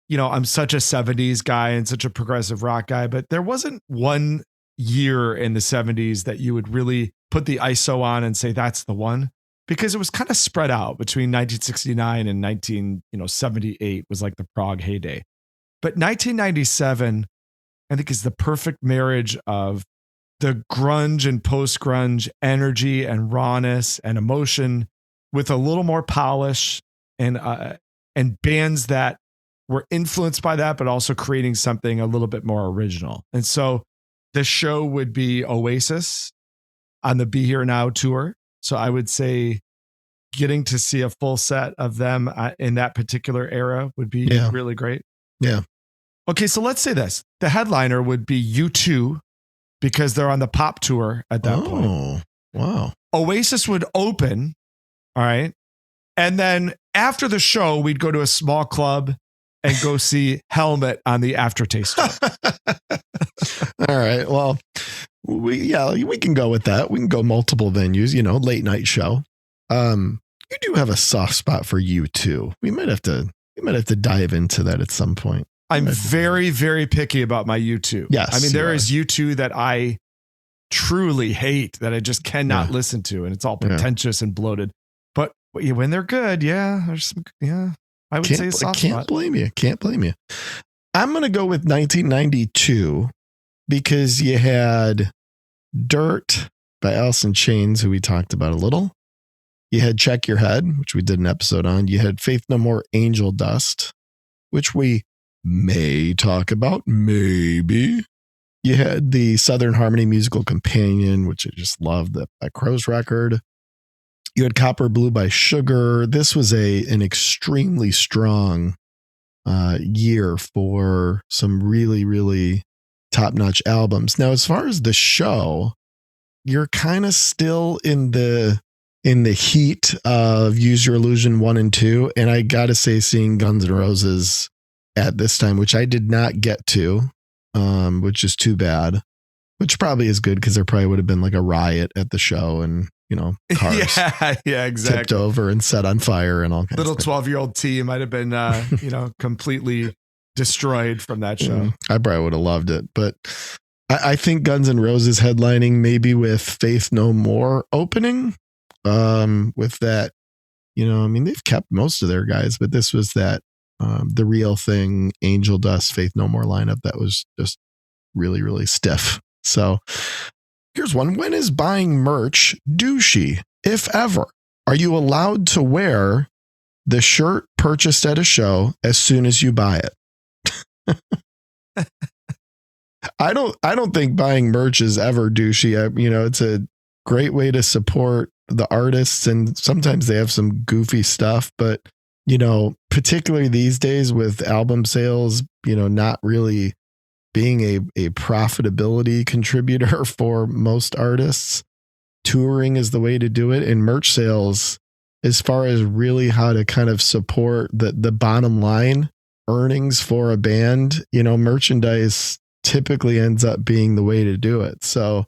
Speaker 2: I'm such a 70s guy and such a progressive rock guy, but there wasn't one year in the 70s that you would really put the ISO on and say that's the one, because it was kind of spread out between 1969 and 1978 was like the prog heyday. But 1997, I think, is the perfect marriage of the grunge and post-grunge energy and rawness and emotion with a little more polish, and bands that were influenced by that, but also creating something a little bit more original. And so the show would be Oasis on the Be Here Now tour. So I would say getting to see a full set of them in that particular era would be really great.
Speaker 1: Yeah.
Speaker 2: Okay, so let's say this. The headliner would be U2 because they're on the pop tour at that point.
Speaker 1: Oh, wow.
Speaker 2: Oasis would open, all right? And then after the show, we'd go to a small club and go see Helmet on the Aftertaste tour.
Speaker 1: All right. Well, we can go with that. We can go multiple venues, late night show. You do have a soft spot for U2. We might have to dive into that at some point.
Speaker 2: I'm very, very picky about my U2.
Speaker 1: Yes.
Speaker 2: I mean, there is U2 that I truly hate that I just cannot listen to, and it's all pretentious and bloated. But when they're good, there's some, I would say a soft spot.
Speaker 1: Can't blame you. I'm going to go with 1992 because you had Dirt by Alice in Chains, who we talked about a little. You had Check Your Head, which we did an episode on. You had Faith No More, Angel Dust, which we may talk about, maybe. You had the Southern Harmony Musical Companion, which I just loved, that by Crow's record. You had Copper Blue by Sugar. This was an extremely strong year for some really, really top-notch albums. Now, as far as the show, you're kind of still in the heat of Use Your Illusion 1 and 2. And I got to say, seeing Guns N' Roses at this time, which I did not get to, which is too bad, which probably is good because there probably would have been like a riot at the show and, cars
Speaker 2: exactly.
Speaker 1: tipped over and set on fire and all kinds
Speaker 2: Little
Speaker 1: of stuff.
Speaker 2: 12-year-old T might have been, completely destroyed from that show.
Speaker 1: I probably would have loved it, but I think Guns N' Roses headlining maybe with Faith No More opening, with that, they've kept most of their guys, but this was that, The Real Thing, Angel Dust, Faith No More lineup that was just really, really stiff. So here's one. When is buying merch douchey, if ever? Are you allowed to wear the shirt purchased at a show as soon as you buy it? I don't think buying merch is ever douchey. It's a great way to support the artists, and sometimes they have some goofy stuff, but particularly these days with album sales, not really being a profitability contributor for most artists, touring is the way to do it. And merch sales, as far as really how to kind of support the bottom line earnings for a band, merchandise typically ends up being the way to do it. So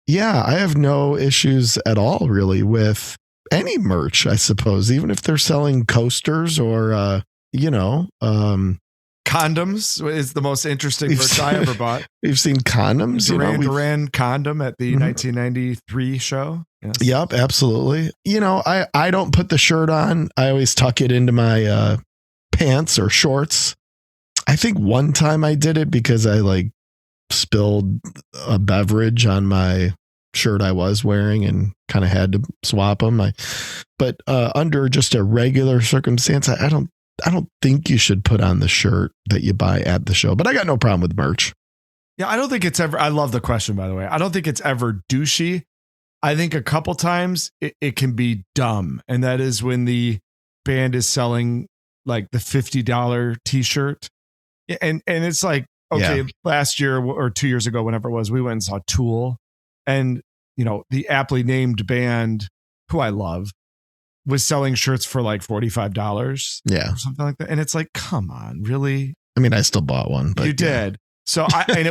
Speaker 1: yeah, I have no issues at all really with any merch, I suppose, even if they're selling coasters or,
Speaker 2: condoms is the most interesting merch I ever bought.
Speaker 1: We've seen condoms.
Speaker 2: Duran condom at the 1993 show. Yes.
Speaker 1: Yep, absolutely. I don't put the shirt on. I always tuck it into my pants or shorts. I think one time I did it because I spilled a beverage on my shirt I was wearing and kind of had to swap them. But under just a regular circumstance, I don't think you should put on the shirt that you buy at the show, but I got no problem with merch.
Speaker 2: Yeah, I don't think it's ever, I love the question, by the way. I don't think it's ever douchey. I think a couple times it can be dumb. And that is when the band is selling like the $50 t-shirt. And it's like, okay, last year or 2 years ago, whenever it was, we went and saw Tool, and, the aptly named band, who I love, was selling shirts for like $45.
Speaker 1: Yeah.
Speaker 2: Or something like that. And it's like, come on, really?
Speaker 1: I mean, I still bought one, but
Speaker 2: you did. So and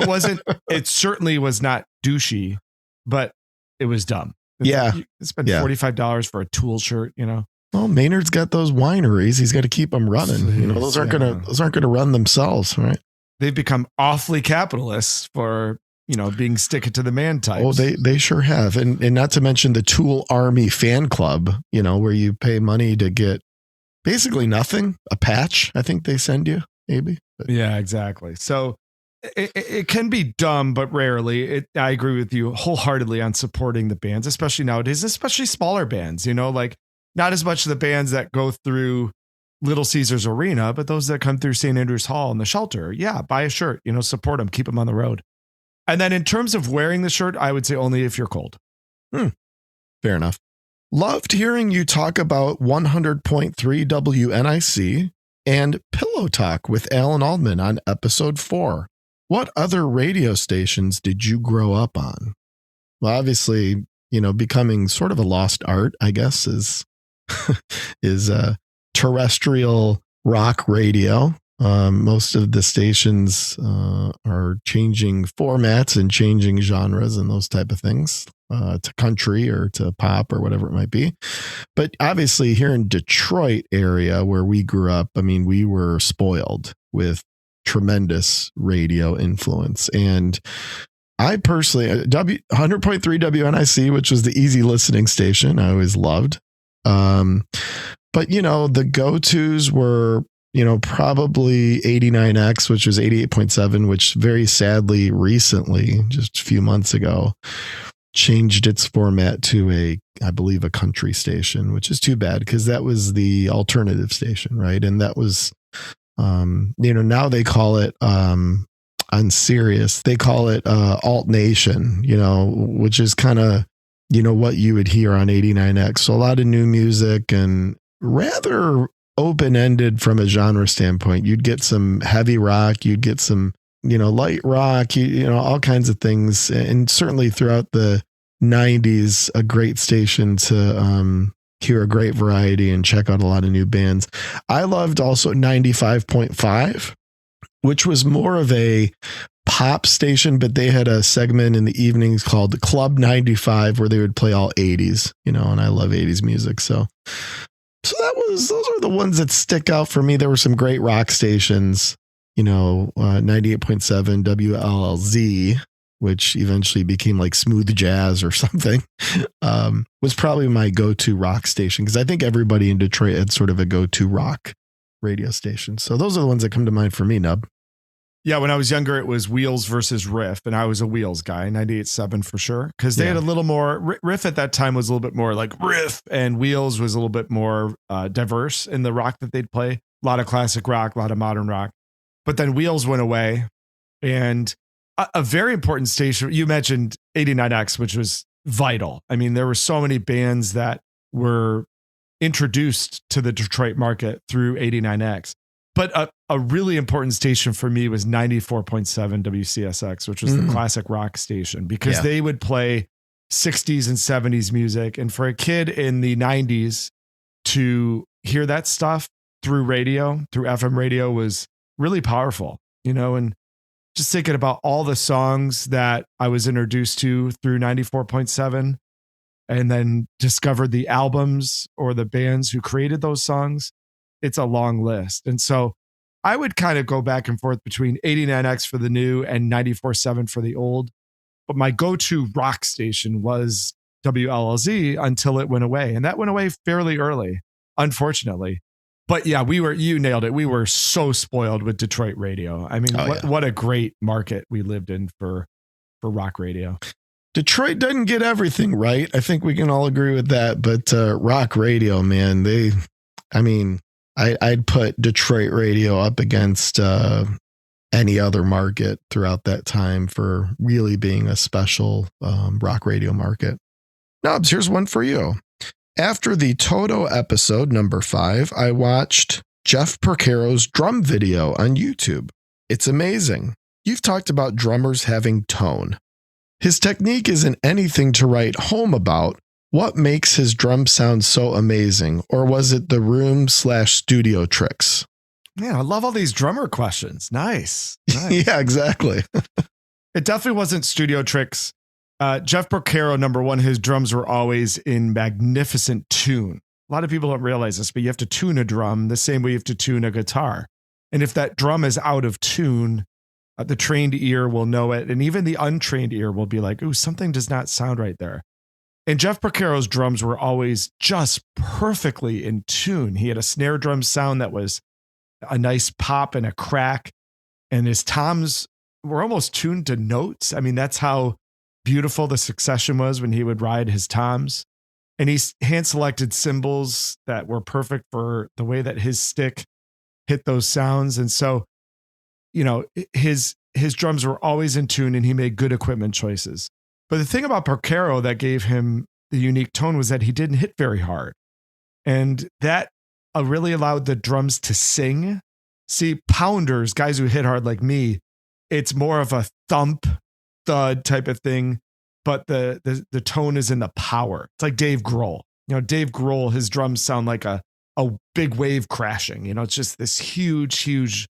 Speaker 2: it certainly was not douchey, but it was dumb. It's been $45 for a Tool shirt,
Speaker 1: Well, Maynard's got those wineries. He's got to keep them running. Those aren't gonna run themselves, right?
Speaker 2: They've become awfully capitalists for, being sticking to the man types.
Speaker 1: Oh, they sure have. And not to mention the Tool Army fan club, where you pay money to get basically nothing, a patch, I think they send you, maybe. But.
Speaker 2: Yeah, exactly. So it can be dumb, but rarely. I agree with you wholeheartedly on supporting the bands, especially nowadays, especially smaller bands, like not as much the bands that go through Little Caesars Arena, but those that come through St. Andrews Hall and the Shelter. Yeah, buy a shirt, support them, keep them on the road. And then in terms of wearing the shirt, I would say only if you're cold.
Speaker 1: Fair enough. Loved hearing you talk about 100.3 WNIC and Pillow Talk with Alan Aldman on episode 4. What other radio stations did you grow up on? Well, obviously, becoming sort of a lost art, I guess, is terrestrial rock radio. Most of the stations are changing formats and changing genres and those type of things to country or to pop or whatever it might be. But obviously here in Detroit area where we grew up, I mean, we were spoiled with tremendous radio influence. And I personally, 100.3 WNIC, which was the easy listening station, I always loved. But, the go-tos were, probably 89X, which was 88.7, which very sadly recently, just a few months ago, changed its format to I believe a country station, which is too bad because that was the alternative station, right? And that was, now they call it, on Sirius, they call it Alt Nation, which is kind of, what you would hear on 89X. So a lot of new music and rather open-ended from a genre standpoint. You'd get some heavy rock, you'd get some, light rock, all kinds of things. And certainly throughout the 90s, a great station to hear a great variety and check out a lot of new bands. I loved also 95.5, which was more of a pop station, but they had a segment in the evenings called Club 95 where they would play all 80s, and I love 80s music. So those are the ones that stick out for me. There were some great rock stations, 98.7 WLLZ, which eventually became like smooth jazz or something, was probably my go-to rock station. Cause I think everybody in Detroit had sort of a go-to rock radio station. So those are the ones that come to mind for me, Nub.
Speaker 2: Yeah, when I was younger, it was Wheels versus Riff, and I was a Wheels guy, 98.7 for sure, because they had a little more, Riff at that time was a little bit more like Riff, and Wheels was a little bit more diverse in the rock that they'd play. A lot of classic rock, a lot of modern rock. But then Wheels went away, and a very important station, you mentioned 89X, which was vital. I mean, there were so many bands that were introduced to the Detroit market through 89X. But a really important station for me was 94.7 WCSX, which was the classic rock station, because they would play 60s and 70s music. And for a kid in the 90s to hear that stuff through radio, through FM radio, was really powerful, and just thinking about all the songs that I was introduced to through 94.7 and then discovered the albums or the bands who created those songs. It's a long list. And so I would kind of go back and forth between 89X for the new and 94.7 for the old. But my go-to rock station was WLLZ until it went away. And that went away fairly early, unfortunately. But yeah, you nailed it. We were so spoiled with Detroit radio. I mean, what a great market we lived in for rock radio.
Speaker 1: Detroit doesn't get everything right. I think we can all agree with that. But rock radio, man, I'd put Detroit radio up against any other market throughout that time for really being a special rock radio market. Nubs, here's one for you. After the Toto episode number 5, I watched Jeff Porcaro's drum video on YouTube. It's amazing. You've talked about drummers having tone. His technique isn't anything to write home about. What makes his drum sound so amazing? Or was it the room/studio tricks?
Speaker 2: Yeah, I love all these drummer questions. Nice.
Speaker 1: Yeah, exactly.
Speaker 2: It definitely wasn't studio tricks. Jeff Porcaro, number one, his drums were always in magnificent tune. A lot of people don't realize this, but you have to tune a drum the same way you have to tune a guitar. And if that drum is out of tune, the trained ear will know it. And even the untrained ear will be like, ooh, something does not sound right there. And Jeff Porcaro's drums were always just perfectly in tune. He had a snare drum sound that was a nice pop and a crack. And his toms were almost tuned to notes. I mean, that's how beautiful the succession was when he would ride his toms. And he hand-selected cymbals that were perfect for the way that his stick hit those sounds. And so, his his drums were always in tune and he made good equipment choices. But the thing about Porcaro that gave him the unique tone was that he didn't hit very hard. And that really allowed the drums to sing. See, pounders, guys who hit hard like me, it's more of a thump, thud type of thing. But the tone is in the power. It's like Dave Grohl. Dave Grohl, his drums sound like a big wave crashing. It's just this huge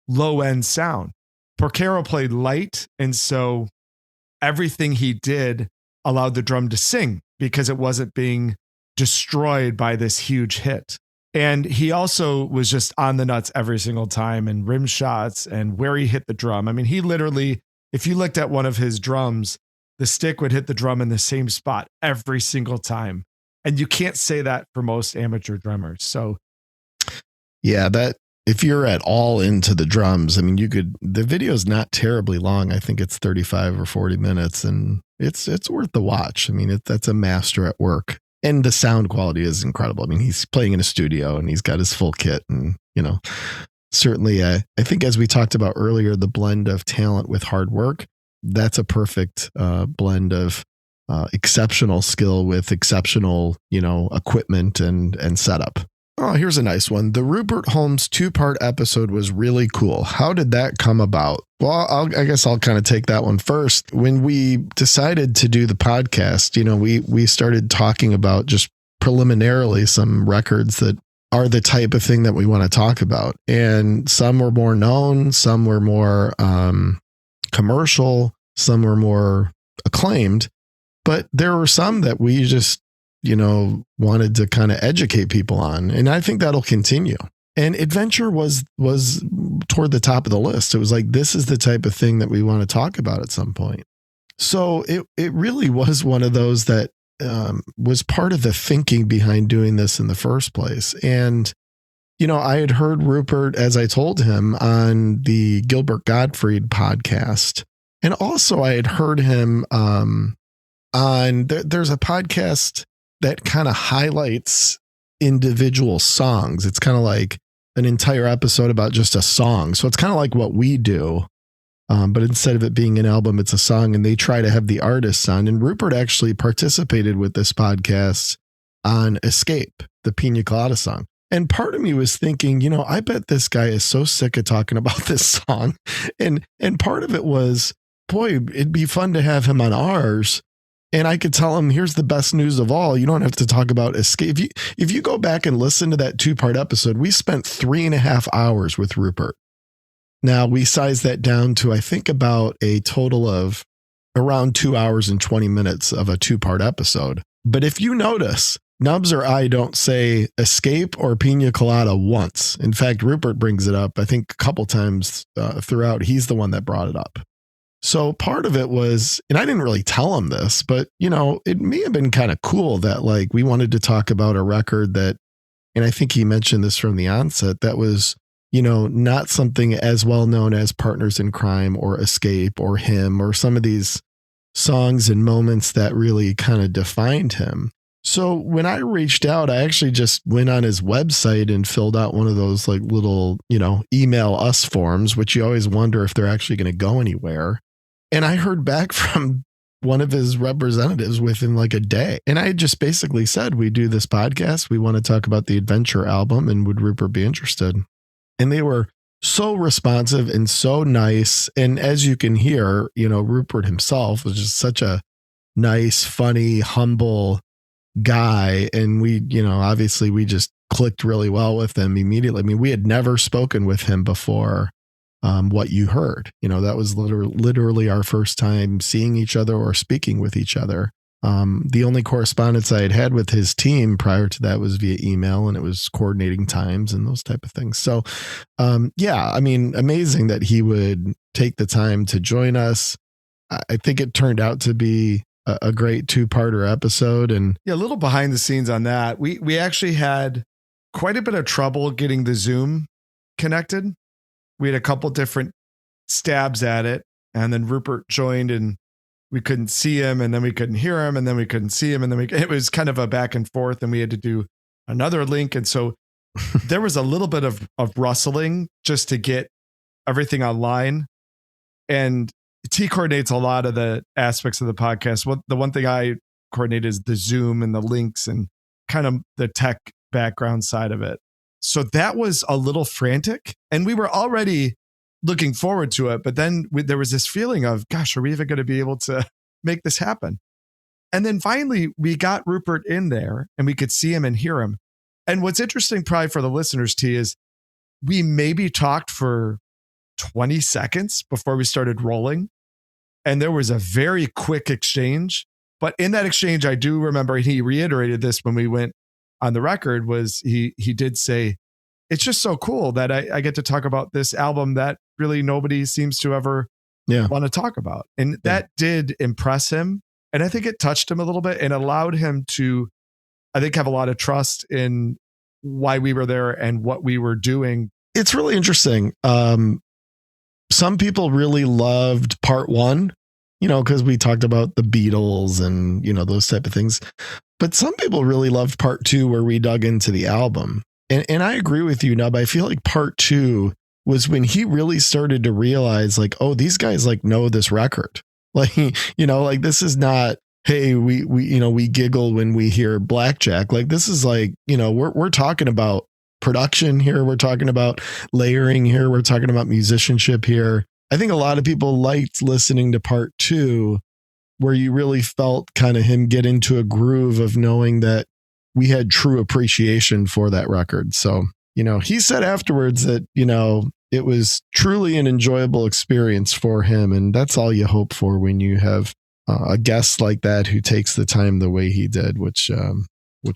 Speaker 2: low end sound. Porcaro played light, and so everything he did allowed the drum to sing because it wasn't being destroyed by this huge hit. And he also was just on the nuts every single time, and rim shots and where he hit the drum. I mean, he literally, if you looked at one of his drums, the stick would hit the drum in the same spot every single time. And you can't say that for most amateur drummers. So
Speaker 1: yeah, that if you're at all into the drums, I mean, the video is not terribly long. I think it's 35 or 40 minutes, and it's worth the watch. I mean, that's a master at work, and the sound quality is incredible. I mean, he's playing in a studio and he's got his full kit, and, certainly, I think as we talked about earlier, the blend of talent with hard work, that's a perfect blend of exceptional skill with exceptional, equipment and setup. Oh, here's a nice one. The Rupert Holmes 2-part episode was really cool. How did that come about? Well, I guess I'll kind of take that one first. When we decided to do the podcast, we started talking about just preliminarily some records that are the type of thing that we want to talk about. And some were more known, some were more commercial, some were more acclaimed, but there were some that we just wanted to kind of educate people on. And I think that'll continue. And Adventure was toward the top of the list. It was like, this is the type of thing that we want to talk about at some point. So it really was one of those that was part of the thinking behind doing this in the first place. And, I had heard Rupert, as I told him, on the Gilbert Gottfried podcast. And also I had heard him there's a podcast that kind of highlights individual songs. It's kind of like an entire episode about just a song. So it's kind of like what we do. But instead of it being an album, it's a song, and they try to have the artists on. And Rupert actually participated with this podcast on Escape, the Pina Colada song. And part of me was thinking, I bet this guy is so sick of talking about this song. And part of it was, boy, it'd be fun to have him on ours. And I could tell him, here's the best news of all. You don't have to talk about Escape. If you go back and listen to that 2-part episode, we spent 3.5 hours with Rupert. Now we sized that down to, I think, about a total of around 2 hours and 20 minutes of a 2-part episode. But if you notice, Nubs or I don't say Escape or Pina Colada once. In fact, Rupert brings it up, I think, a couple times throughout. He's the one that brought it up. So part of it was, and I didn't really tell him this, but, it may have been kind of cool that we wanted to talk about a record that, and I think he mentioned this from the onset, that was, not something as well known as Partners in Crime or Escape or Him or some of these songs and moments that really kind of defined him. So when I reached out, I actually just went on his website and filled out one of those little, email us forms, which you always wonder if they're actually going to go anywhere. And I heard back from one of his representatives within a day. And I just basically said, we do this podcast. We want to talk about the Adventure album, and would Rupert be interested? And they were so responsive and so nice. And as you can hear, Rupert himself was just such a nice, funny, humble guy. And we, obviously we just clicked really well with him immediately. I mean, we had never spoken with him before. What you heard, that was literally our first time seeing each other or speaking with each other. The only correspondence I had with his team prior to that was via email, and it was coordinating times and those type of things. So, I mean, amazing that he would take the time to join us. I think it turned out to be a great 2-parter episode. And
Speaker 2: yeah, a little behind the scenes on that. We actually had quite a bit of trouble getting the Zoom connected. We had a couple different stabs at it, and then Rupert joined, and we couldn't see him, and then we couldn't hear him, and then we couldn't see him, and then it was kind of a back and forth, and we had to do another link. And so there was a little bit of rustling just to get everything online. And T coordinates a lot of the aspects of the podcast. The one thing I coordinate is the Zoom and the links and kind of the tech background side of it. So that was a little frantic, and we were already looking forward to it. But then there was this feeling of, gosh, are we even going to be able to make this happen? And then finally we got Rupert in there and we could see him and hear him. And what's interesting probably for the listeners, T, is we maybe talked for 20 seconds before we started rolling. And there was a very quick exchange. But in that exchange, I do remember he reiterated this when we went on the record, was he did say, it's just so cool that I get to talk about this album that really nobody seems to ever want to talk about. And that did impress him. And I think it touched him a little bit and allowed him to, I think, have a lot of trust in why we were there and what we were doing.
Speaker 1: It's really interesting. Some people really loved part one, because we talked about the Beatles and, those type of things. But some people really loved part two, where we dug into the album. And I agree with you, Nub. I feel like part two was when he really started to realize, like, oh, these guys know this record. Like, this is not, hey, we giggle when we hear Blackjack. Like, this is we're talking about production here. We're talking about layering here. We're talking about musicianship here. I think a lot of people liked listening to part two, where you really felt kind of him get into a groove of knowing that we had true appreciation for that record. So, he said afterwards that, it was truly an enjoyable experience for him. And that's all you hope for when you have a guest like that who takes the time the way he did, which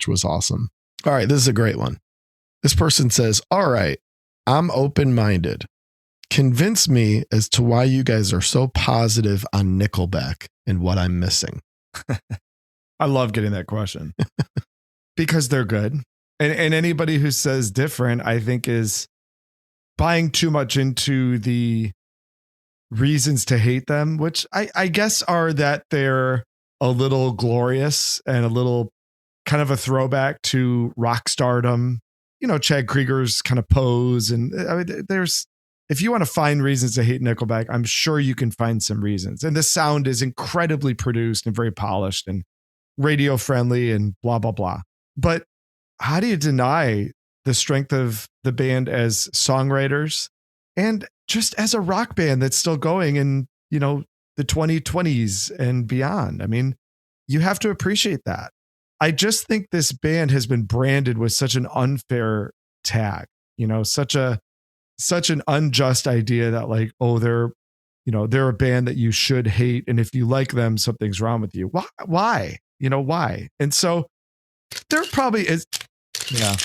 Speaker 1: was awesome. All right. This is a great one. This person says, all right, I'm open-minded. Convince me as to why you guys are so positive on Nickelback and what I'm missing.
Speaker 2: I love getting that question because they're good. And anybody who says different, I think, is buying too much into the reasons to hate them, which I guess are that they're a little glorious and a little kind of a throwback to rock stardom, Chad Krieger's kind of pose. And I mean, if you want to find reasons to hate Nickelback, I'm sure you can find some reasons. And the sound is incredibly produced and very polished and radio friendly and blah, blah, blah. But how do you deny the strength of the band as songwriters and just as a rock band that's still going in, the 2020s and beyond? I mean, you have to appreciate that. I just think this band has been branded with such an unfair tag, such an unjust idea that they're a band that you should hate. And if you like them, something's wrong with you. Why? Why? And so there probably is. Yeah.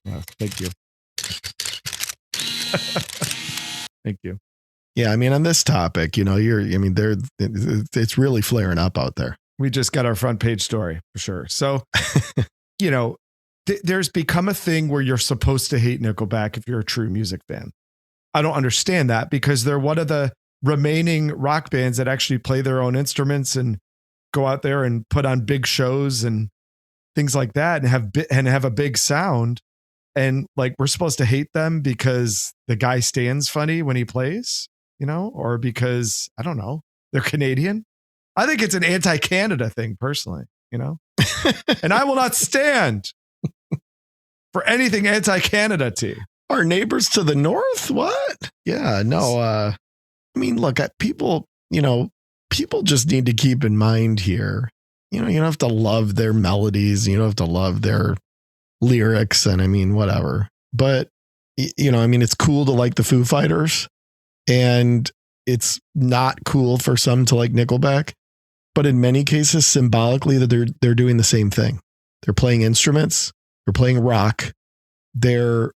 Speaker 2: Well, thank you. Thank you.
Speaker 1: Yeah. I mean, on this topic, it's really flaring up out there.
Speaker 2: We just got our front page story for sure. So, there's become a thing where you're supposed to hate Nickelback if you're a true music fan. I don't understand that, because they're one of the remaining rock bands that actually play their own instruments and go out there and put on big shows and things like that and have a big sound. And we're supposed to hate them because the guy stands funny when he plays, or because, I don't know, they're Canadian. I think it's an anti-Canada thing personally, and I will not stand for anything anti-Canada. T.
Speaker 1: Our neighbors to the north? What? Yeah, no. I mean, look, people just need to keep in mind here, you don't have to love their melodies. You don't have to love their lyrics. And I mean, whatever. But, it's cool to like the Foo Fighters, and it's not cool for some to like Nickelback. But in many cases, symbolically, that they're doing the same thing. They're playing instruments. They're playing rock. They're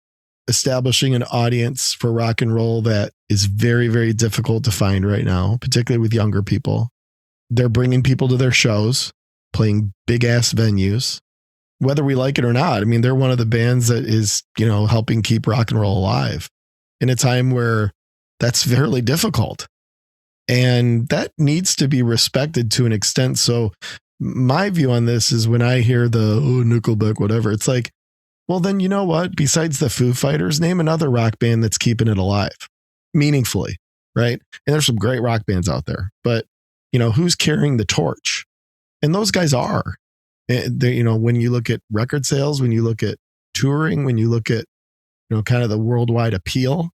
Speaker 1: establishing an audience for rock and roll that is very, very difficult to find right now, particularly with younger people. They're bringing people to their shows, playing big ass venues, whether we like it or not. I mean, they're one of the bands that is, helping keep rock and roll alive in a time where that's fairly difficult. And that needs to be respected to an extent. So my view on this is, when I hear the Nickelback, whatever, it's like, well, then you know what? Besides the Foo Fighters, name another rock band that's keeping it alive meaningfully. right? And there's some great rock bands out there, but who's carrying the torch? And those guys are. When you look at record sales, when you look at touring, when you look at kind of the worldwide appeal,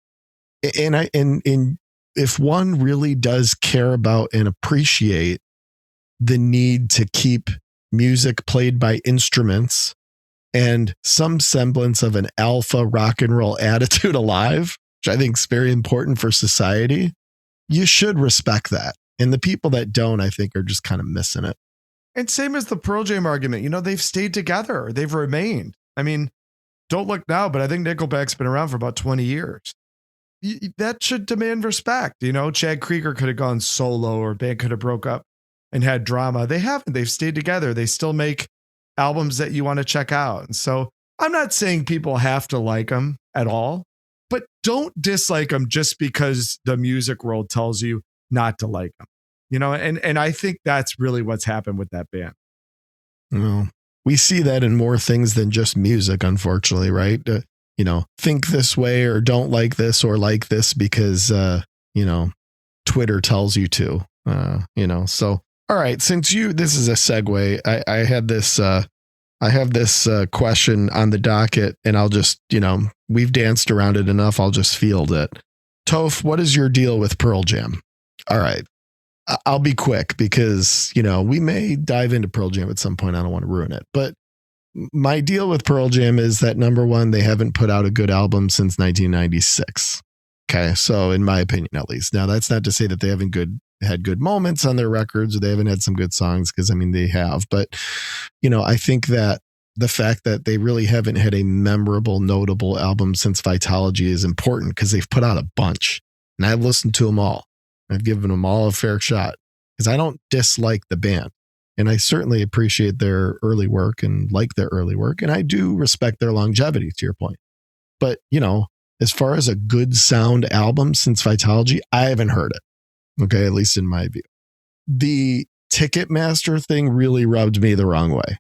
Speaker 1: and if one really does care about and appreciate the need to keep music played by instruments and some semblance of an alpha rock and roll attitude alive, which I think is very important for society, you should respect that. And the people that don't, I think, are just kind of missing it.
Speaker 2: And same as the Pearl Jam argument, they've stayed together. They've remained. I mean, don't look now, but I think Nickelback's been around for about 20 years. That should demand respect. Chad Krieger could have gone solo, or a band could have broke up and had drama. They haven't. They've stayed together. They still make albums that you want to check out. And so I'm not saying people have to like them at all, but don't dislike them just because the music world tells you not to like them. And I think that's really what's happened with that band.
Speaker 1: Well, we see that in more things than just music, unfortunately, right? Think this way or don't like this or like this because, Twitter tells you to, so, all right. Since this is a segue, I have this question on the docket, and I'll just, we've danced around it enough. I'll just field it. Toph, what is your deal with Pearl Jam? All right. I'll be quick because, we may dive into Pearl Jam at some point. I don't want to ruin it, but my deal with Pearl Jam is that, number one, they haven't put out a good album since 1996. Okay. So in my opinion, at least. Now, that's not to say that they haven't had good moments on their records, or they haven't had some good songs, because they have. But, I think that the fact that they really haven't had a memorable, notable album since Vitology is important, because they've put out a bunch, and I've listened to them all. I've given them all a fair shot, because I don't dislike the band, and I certainly appreciate their early work and like their early work. And I do respect their longevity, to your point. But, as far as a good sound album since Vitology, I haven't heard it. Okay. At least in my view. The Ticketmaster thing really rubbed me the wrong way.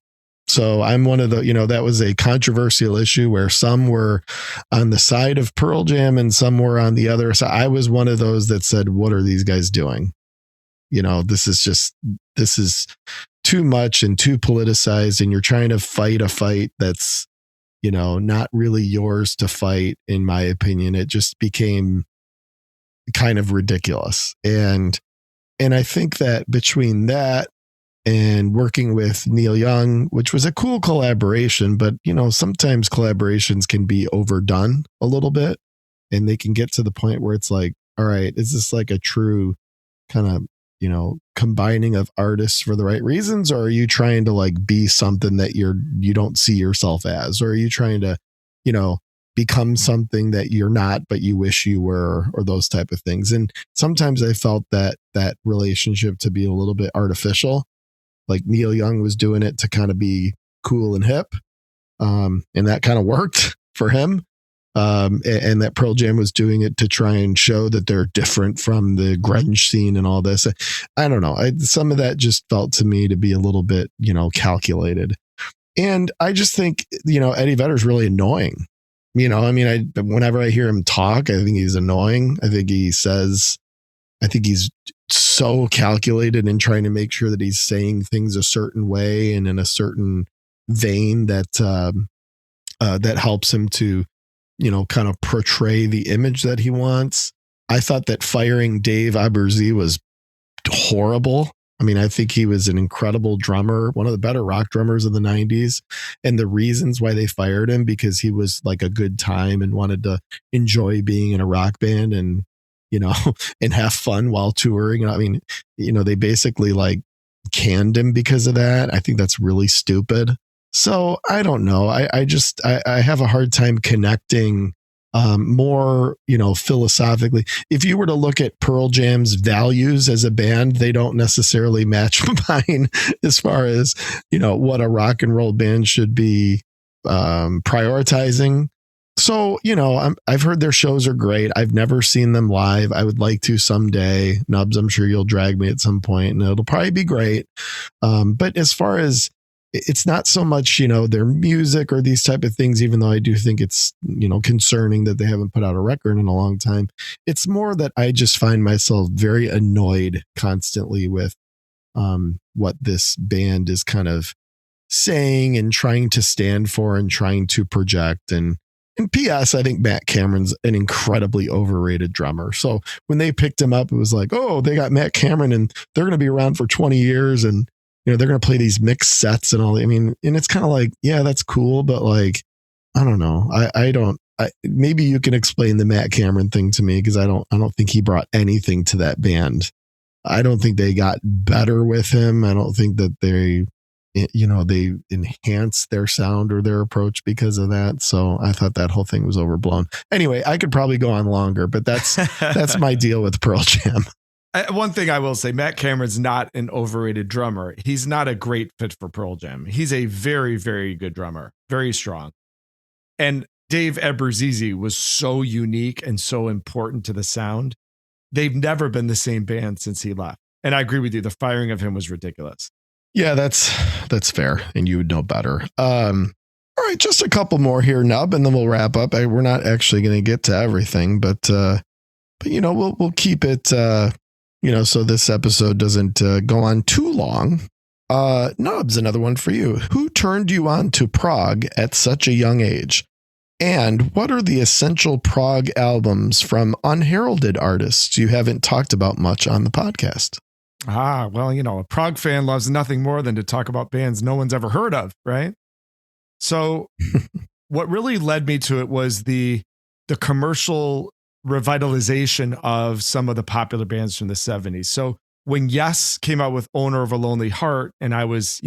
Speaker 1: So I'm one of the, that was a controversial issue where some were on the side of Pearl Jam and some were on the other side. I was one of those that said, what are these guys doing? This is too much and too politicized, and you're trying to fight a fight that's, not really yours to fight. In my opinion, it just became kind of ridiculous. And I think that between that and working with Neil Young, which was a cool collaboration, but sometimes collaborations can be overdone a little bit, and they can get to the point where it's like, all right, is this like a true kind of, combining of artists for the right reasons? Or are you trying to like be something that you don't see yourself as? Or are you trying to, become something that you're not, but you wish you were, or those type of things? And sometimes I felt that relationship to be a little bit artificial. Like Neil Young was doing it to kind of be cool and hip. And that kind of worked for him. And that Pearl Jam was doing it to try and show that they're different from the grunge scene and all this. I don't know. Some of that just felt to me to be a little bit, calculated. And I just think, Eddie Vedder's really annoying. Whenever I hear him talk, I think he's annoying. I think he's so calculated in trying to make sure that he's saying things a certain way and in a certain vein that helps him to, kind of portray the image that he wants. I thought that firing Dave Aberzi was horrible. I think he was an incredible drummer, one of the better rock drummers of the 90s. And the reasons why they fired him, because he was like a good time and wanted to enjoy being in a rock band and, and have fun while touring. They basically like canned him because of that. I think that's really stupid. So I don't know. I have a hard time connecting more, philosophically. If you were to look at Pearl Jam's values as a band, they don't necessarily match mine as far as, what a rock and roll band should be prioritizing. So, I've heard their shows are great. I've never seen them live. I would like to someday. Nubs, I'm sure you'll drag me at some point and it'll probably be great. But as far as, it's not so much, their music or these type of things, even though I do think it's, concerning that they haven't put out a record in a long time. It's more that I just find myself very annoyed constantly with what this band is kind of saying and trying to stand for and trying to project. And P.S., I think Matt Cameron's an incredibly overrated drummer. So when they picked him up, it was like, oh, they got Matt Cameron and they're going to be around for 20 years and they're going to play these mixed sets and all. I mean, and it's kind of like, yeah, that's cool, but like, I don't know. Maybe you can explain the Matt Cameron thing to me, because I don't think he brought anything to that band. I don't think they got better with him. I don't think that they enhanced their sound or their approach because of that. So I thought that whole thing was overblown. Anyway, I could probably go on longer, but that's my deal with Pearl Jam.
Speaker 2: One thing I will say, Matt Cameron's not an overrated drummer. He's not a great fit for Pearl Jam. He's a very, very good drummer, very strong. And Dave Eberzizi was so unique and so important to the sound. They've never been the same band since he left. And I agree with you. The firing of him was ridiculous.
Speaker 1: Yeah, that's fair. And you would know better. All right, just a couple more here, Nub, and then we'll wrap up. We're not actually going to get to everything, but we'll keep it, so this episode doesn't go on too long. Nubs, another one for you. Who turned you on to prog at such a young age? And what are the essential prog albums from unheralded artists you haven't talked about much on the podcast?
Speaker 2: Well, a prog fan loves nothing more than to talk about bands no one's ever heard of, right? So what really led me to it was the commercial revitalization of some of the popular bands from the 70s. So when Yes came out with Owner of a Lonely Heart, and I was,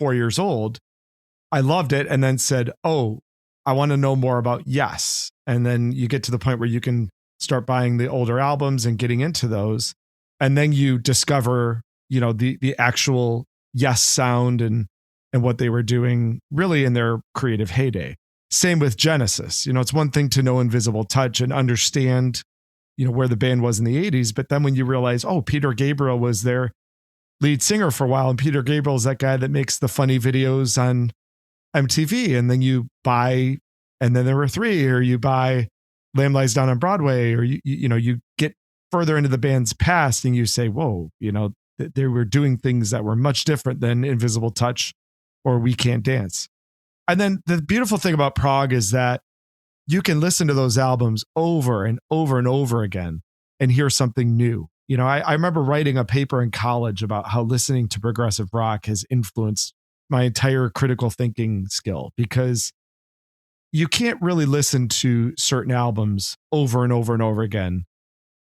Speaker 2: 4 years old, I loved it and then said, oh, I want to know more about Yes. And then you get to the point where you can start buying the older albums and getting into those. And then you discover, the actual Yes sound and what they were doing really in their creative heyday. Same with Genesis. It's one thing to know Invisible Touch and understand, where the band was in the 80s. But then when you realize, oh, Peter Gabriel was their lead singer for a while. And Peter Gabriel is that guy that makes the funny videos on MTV. And then you buy, and then there were three, or you buy Lamb Lies Down on Broadway, or you get further into the band's past and you say, whoa, they were doing things that were much different than Invisible Touch or We Can't Dance. And then the beautiful thing about prog is that you can listen to those albums over and over and over again and hear something new. I remember writing a paper in college about how listening to progressive rock has influenced my entire critical thinking skill, because you can't really listen to certain albums over and over and over again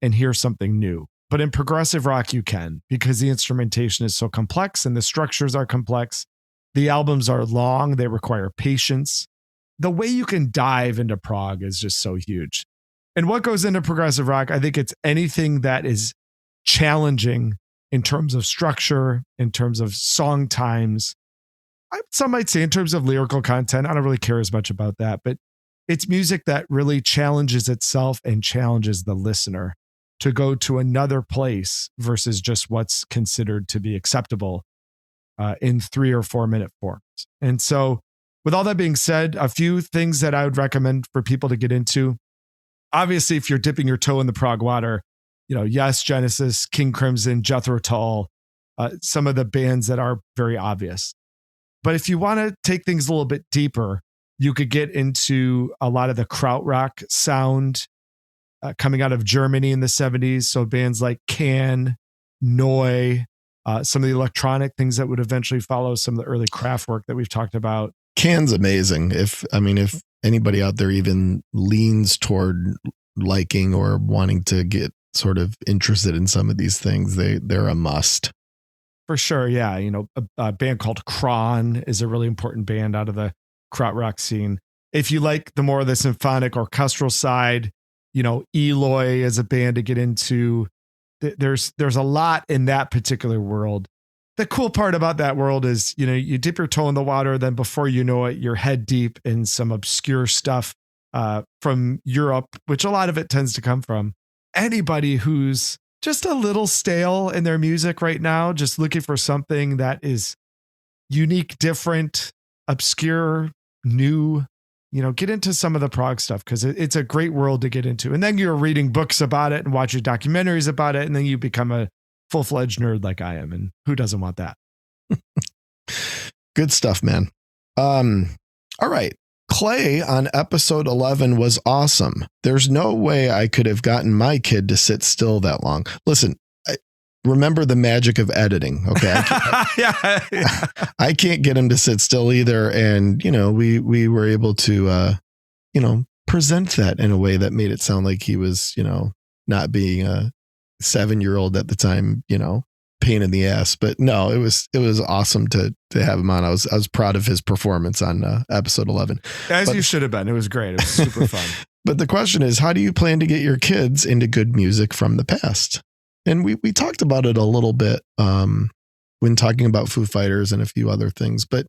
Speaker 2: and hear something new. But in progressive rock, you can, because the instrumentation is so complex and the structures are complex. The albums are long. They require patience. The way you can dive into prog is just so huge. And what goes into progressive rock, I think it's anything that is challenging in terms of structure, in terms of song times. Some might say in terms of lyrical content. I don't really care as much about that, but it's music that really challenges itself and challenges the listener to go to another place versus just what's considered to be acceptable in 3 or 4 minute forms. And so with all that being said, a few things that I would recommend for people to get into. Obviously, if you're dipping your toe in the prog water, Yes, Genesis, King Crimson, Jethro Tull, some of the bands that are very obvious. But if you want to take things a little bit deeper, you could get into a lot of the krautrock sound coming out of Germany in the 70s. So bands like Can, Neu, some of the electronic things that would eventually follow some of the early Kraftwerk that we've talked about.
Speaker 1: Can's amazing. If anybody out there even leans toward liking or wanting to get sort of interested in some of these things, they're a must.
Speaker 2: For sure. Yeah. A band called Kron is a really important band out of the krautrock scene. If you like the more of the symphonic orchestral side, Eloy is a band to get into. There's a lot in that particular world. The cool part about that world is, you dip your toe in the water, then before you know it, you're head deep in some obscure stuff from Europe, which a lot of it tends to come from. Anybody who's just a little stale in their music right now, just looking for something that is unique, different, obscure, new, get into some of the prog stuff because it's a great world to get into. And then you're reading books about it and watching documentaries about it. And then you become a full-fledged nerd like I am. And who doesn't want that?
Speaker 1: Good stuff, man. All right. Clay on episode 11 was awesome. There's no way I could have gotten my kid to sit still that long. Listen, remember the magic of editing. Okay. I can't get him to sit still either. And, we were able to, present that in a way that made it sound like he was, not being a 7-year-old at the time, pain in the ass. But no, it was awesome to have him on. I was proud of his performance on episode 11.
Speaker 2: You should have been. It was great. It was super fun.
Speaker 1: But the question is, how do you plan to get your kids into good music from the past? And we talked about it a little bit when talking about Foo Fighters and a few other things. But,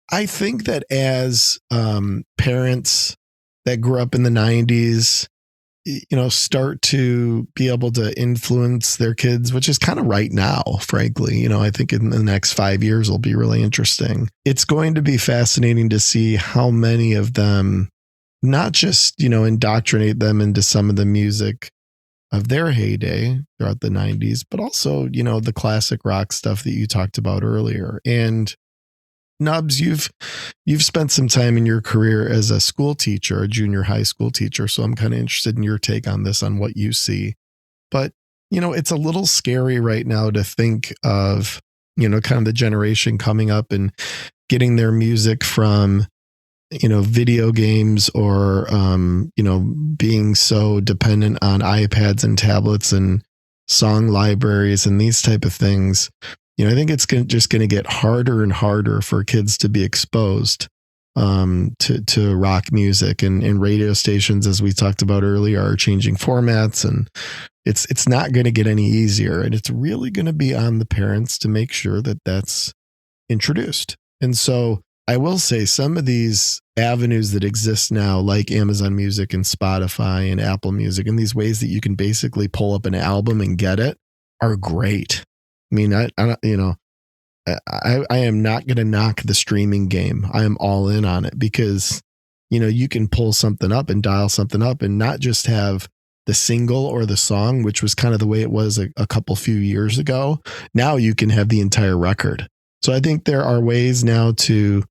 Speaker 1: I think that as parents that grew up in the 90s, start to be able to influence their kids, which is kind of right now, frankly. I think in the next 5 years will be really interesting. It's going to be fascinating to see how many of them not just, indoctrinate them into some of the music of their heyday throughout the 90s, but also, the classic rock stuff that you talked about earlier. And Nubs, you've spent some time in your career as a school teacher, a junior high school teacher. So I'm kind of interested in your take on this, on what you see. But, it's a little scary right now to think of, kind of the generation coming up and getting their music from, video games or, being so dependent on iPads and tablets and song libraries and these type of things. I think it's just going to get harder and harder for kids to be exposed to rock music, and radio stations, as we talked about earlier, are changing formats, and it's not going to get any easier. And it's really going to be on the parents to make sure that that's introduced. And so I will say some of these avenues that exist now, like Amazon Music and Spotify and Apple Music, and these ways that you can basically pull up an album and get it, are great. I mean, I am not going to knock the streaming game. I am all in on it because, you can pull something up and dial something up and not just have the single or the song, which was kind of the way it was a few years ago. Now you can have the entire record. So I think there are ways now to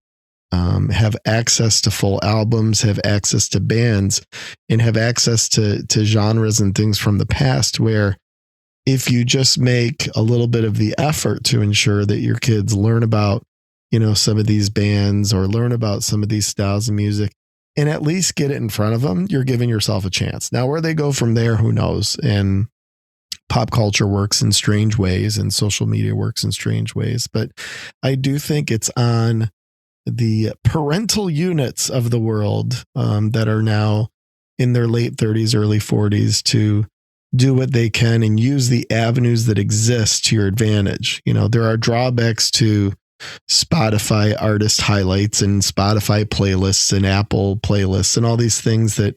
Speaker 1: have access to full albums, have access to bands, and have access to genres and things from the past where, if you just make a little bit of the effort to ensure that your kids learn about, some of these bands or learn about some of these styles of music and at least get it in front of them, you're giving yourself a chance. Now, where they go from there, who knows? And pop culture works in strange ways and social media works in strange ways. But I do think it's on the parental units of the world that are now in their late 30s, early 40s to do what they can and use the avenues that exist to your advantage. There are drawbacks to Spotify artist highlights and Spotify playlists and Apple playlists and all these things that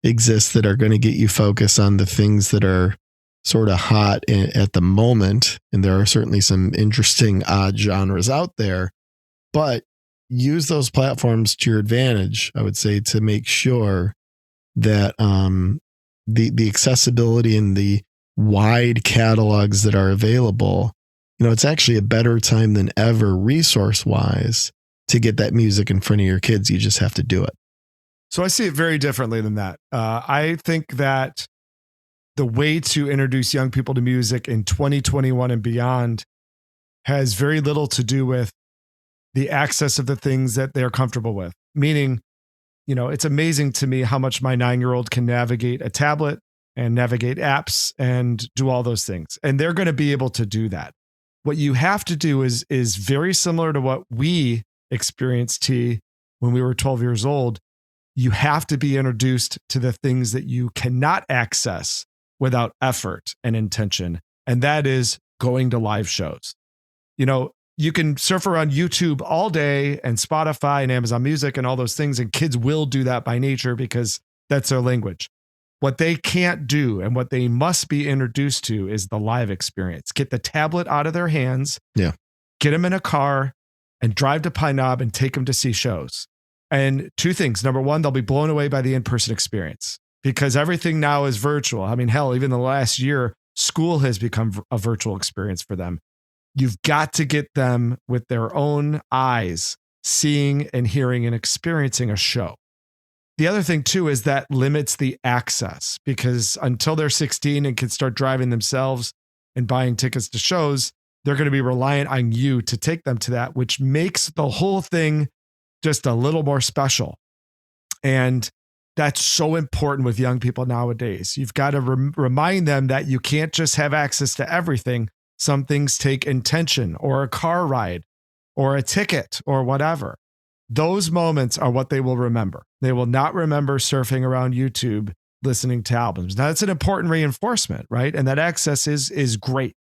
Speaker 1: exist that are going to get you focused on the things that are sort of hot at the moment. And there are certainly some interesting odd genres out there, but use those platforms to your advantage, I would say, to make sure that, the accessibility and the wide catalogs that are available, it's actually a better time than ever resource wise to get that music in front of your kids. You just have to do it.
Speaker 2: So I see it very differently than that. I think that the way to introduce young people to music in 2021 and beyond has very little to do with the access of the things that they're comfortable with. Meaning, it's amazing to me how much my 9-year-old can navigate a tablet and navigate apps and do all those things. And they're going to be able to do that. What you have to do is very similar to what we experienced, T, when we were 12 years old. You have to be introduced to the things that you cannot access without effort and intention. And that is going to live shows. You can surf around YouTube all day and Spotify and Amazon Music and all those things. And kids will do that by nature because that's their language. What they can't do and what they must be introduced to is the live experience. Get the tablet out of their hands.
Speaker 1: Yeah.
Speaker 2: get them in a car and drive to Pine Knob and take them to see shows. And two things. Number one, they'll be blown away by the in-person experience because everything now is virtual. I mean, hell, even the last year, school has become a virtual experience for them. You've got to get them with their own eyes, seeing and hearing and experiencing a show. The other thing too is that limits the access because until they're 16 and can start driving themselves and buying tickets to shows, they're going to be reliant on you to take them to that, which makes the whole thing just a little more special. And that's so important with young people nowadays. You've got to remind them that you can't just have access to everything. Some things take intention or a car ride or a ticket or whatever. Those moments are what they will remember. They will not remember surfing around YouTube, listening to albums. Now, that's an important reinforcement, right? And that access is great,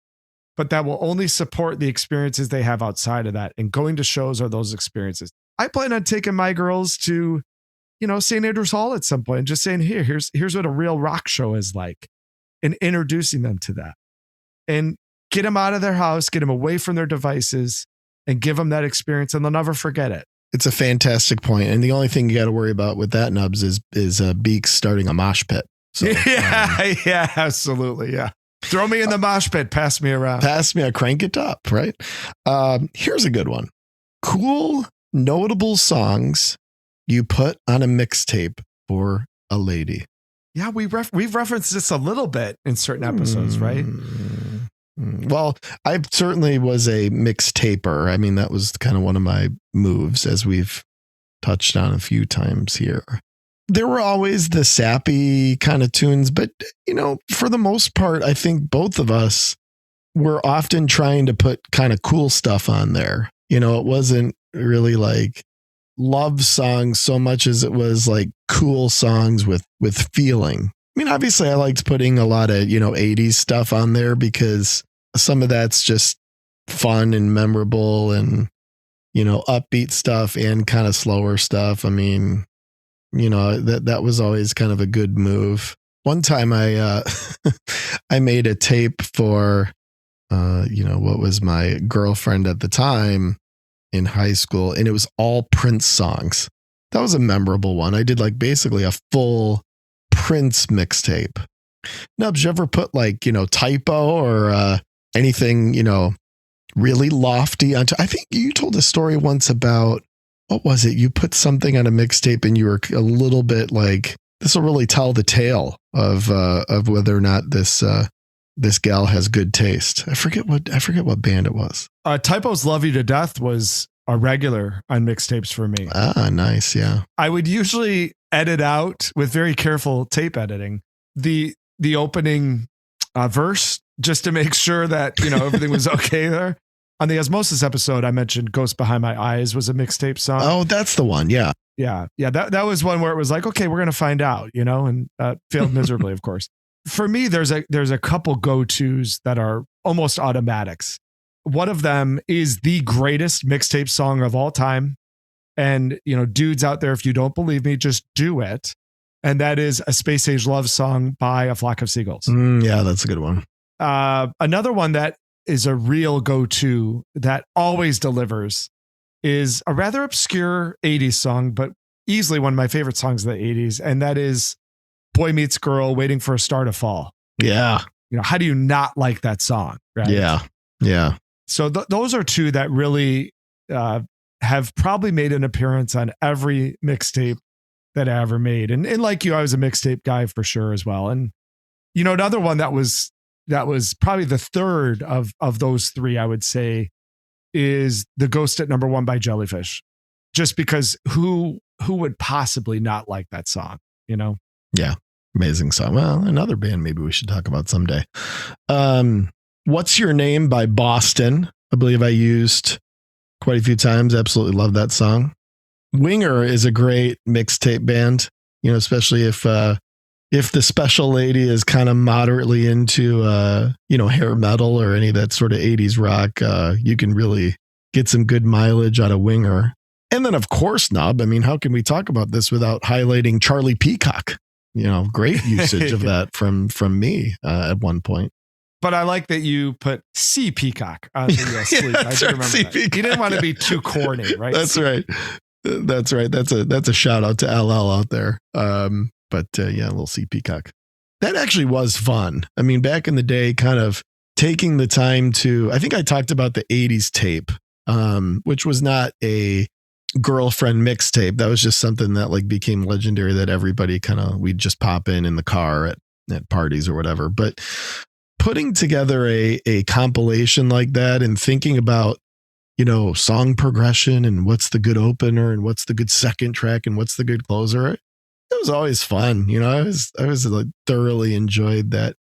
Speaker 2: but that will only support the experiences they have outside of that. And going to shows are those experiences. I plan on taking my girls to, St. Andrews Hall at some point and just saying, here's what a real rock show is like, and introducing them to that and get them out of their house, get them away from their devices and give them that experience, and they'll never forget it.
Speaker 1: It's a fantastic point. And the only thing you got to worry about with that, Nubs, is Beaks starting a mosh pit. So,
Speaker 2: yeah, absolutely. Yeah. Throw me in the mosh pit. Pass me around.
Speaker 1: Pass me, I crank it up, right? Here's a good one. Cool, notable songs you put on a mixtape for a lady.
Speaker 2: Yeah, we've referenced this a little bit in certain episodes, right?
Speaker 1: Well, I certainly was a mixtaper. I mean, that was kind of one of my moves, as we've touched on a few times here. There were always the sappy kind of tunes, but, for the most part, I think both of us were often trying to put kind of cool stuff on there. It wasn't really like love songs so much as it was like cool songs with feeling. I mean, obviously I liked putting a lot of, 80s stuff on there because some of that's just fun and memorable and, upbeat stuff and kind of slower stuff. I mean, that was always kind of a good move. One time I made a tape for, what was my girlfriend at the time in high school, and it was all Prince songs. That was a memorable one. I did like basically a full Prince mixtape. Nubs, you ever put like, typo or anything, really lofty onto? I think you told a story once about, what was it? You put something on a mixtape and you were a little bit like, this will really tell the tale of whether or not this gal has good taste. I forget what band it was.
Speaker 2: Typo's Love You to Death was a regular on mixtapes for me.
Speaker 1: Ah, nice. Yeah.
Speaker 2: I would usually edit out with very careful tape editing the opening verse just to make sure that, everything was okay there. On the Osmosis episode, I mentioned Ghost Behind My Eyes was a mixtape song.
Speaker 1: Oh, that's the one. Yeah.
Speaker 2: Yeah. That was one where it was like, okay, we're going to find out, and failed miserably, of course. For me, there's a couple go-tos that are almost automatics. One of them is the greatest mixtape song of all time. And, dudes out there, if you don't believe me, just do it. And that is A Space Age Love Song by A Flock of Seagulls.
Speaker 1: Yeah, that's a good one.
Speaker 2: Another one that is a real go-to that always delivers is a rather obscure 80s song, but easily one of my favorite songs of the 80s. And that is Boy Meets Girl, Waiting for a Star to Fall.
Speaker 1: Yeah.
Speaker 2: How do you not like that song? Right?
Speaker 1: Yeah. Yeah.
Speaker 2: So those are two that really have probably made an appearance on every mixtape that I ever made. And like you, I was a mixtape guy for sure as well. And, another one that was probably the third of those three, I would say, is The Ghost at Number One by Jellyfish. Just because who would possibly not like that song,
Speaker 1: Yeah. Amazing song. Well, another band maybe we should talk about someday. What's Your Name by Boston? I believe I used quite a few times. Absolutely love that song. Winger is a great mixtape band, especially if the special lady is kind of moderately into, hair metal or any of that sort of 80s rock. You can really get some good mileage out of Winger. And then, of course, Nub, I mean, how can we talk about this without highlighting Charlie Peacock? Great usage of that from me at one point.
Speaker 2: But I like that you put C Peacock on the sleeve. I do remember that. You didn't want to be too corny, right?
Speaker 1: That's right. That's right. That's a shout out to LL out there. But a little C Peacock. That actually was fun. I mean, back in the day, kind of taking the time to, I think I talked about the 80s tape, which was not a girlfriend mixtape. That was just something that like became legendary that everybody we'd just pop in the car at parties or whatever. But putting together a compilation like that and thinking about, song progression and what's the good opener and what's the good second track and what's the good closer. It was always fun. I was like thoroughly enjoyed that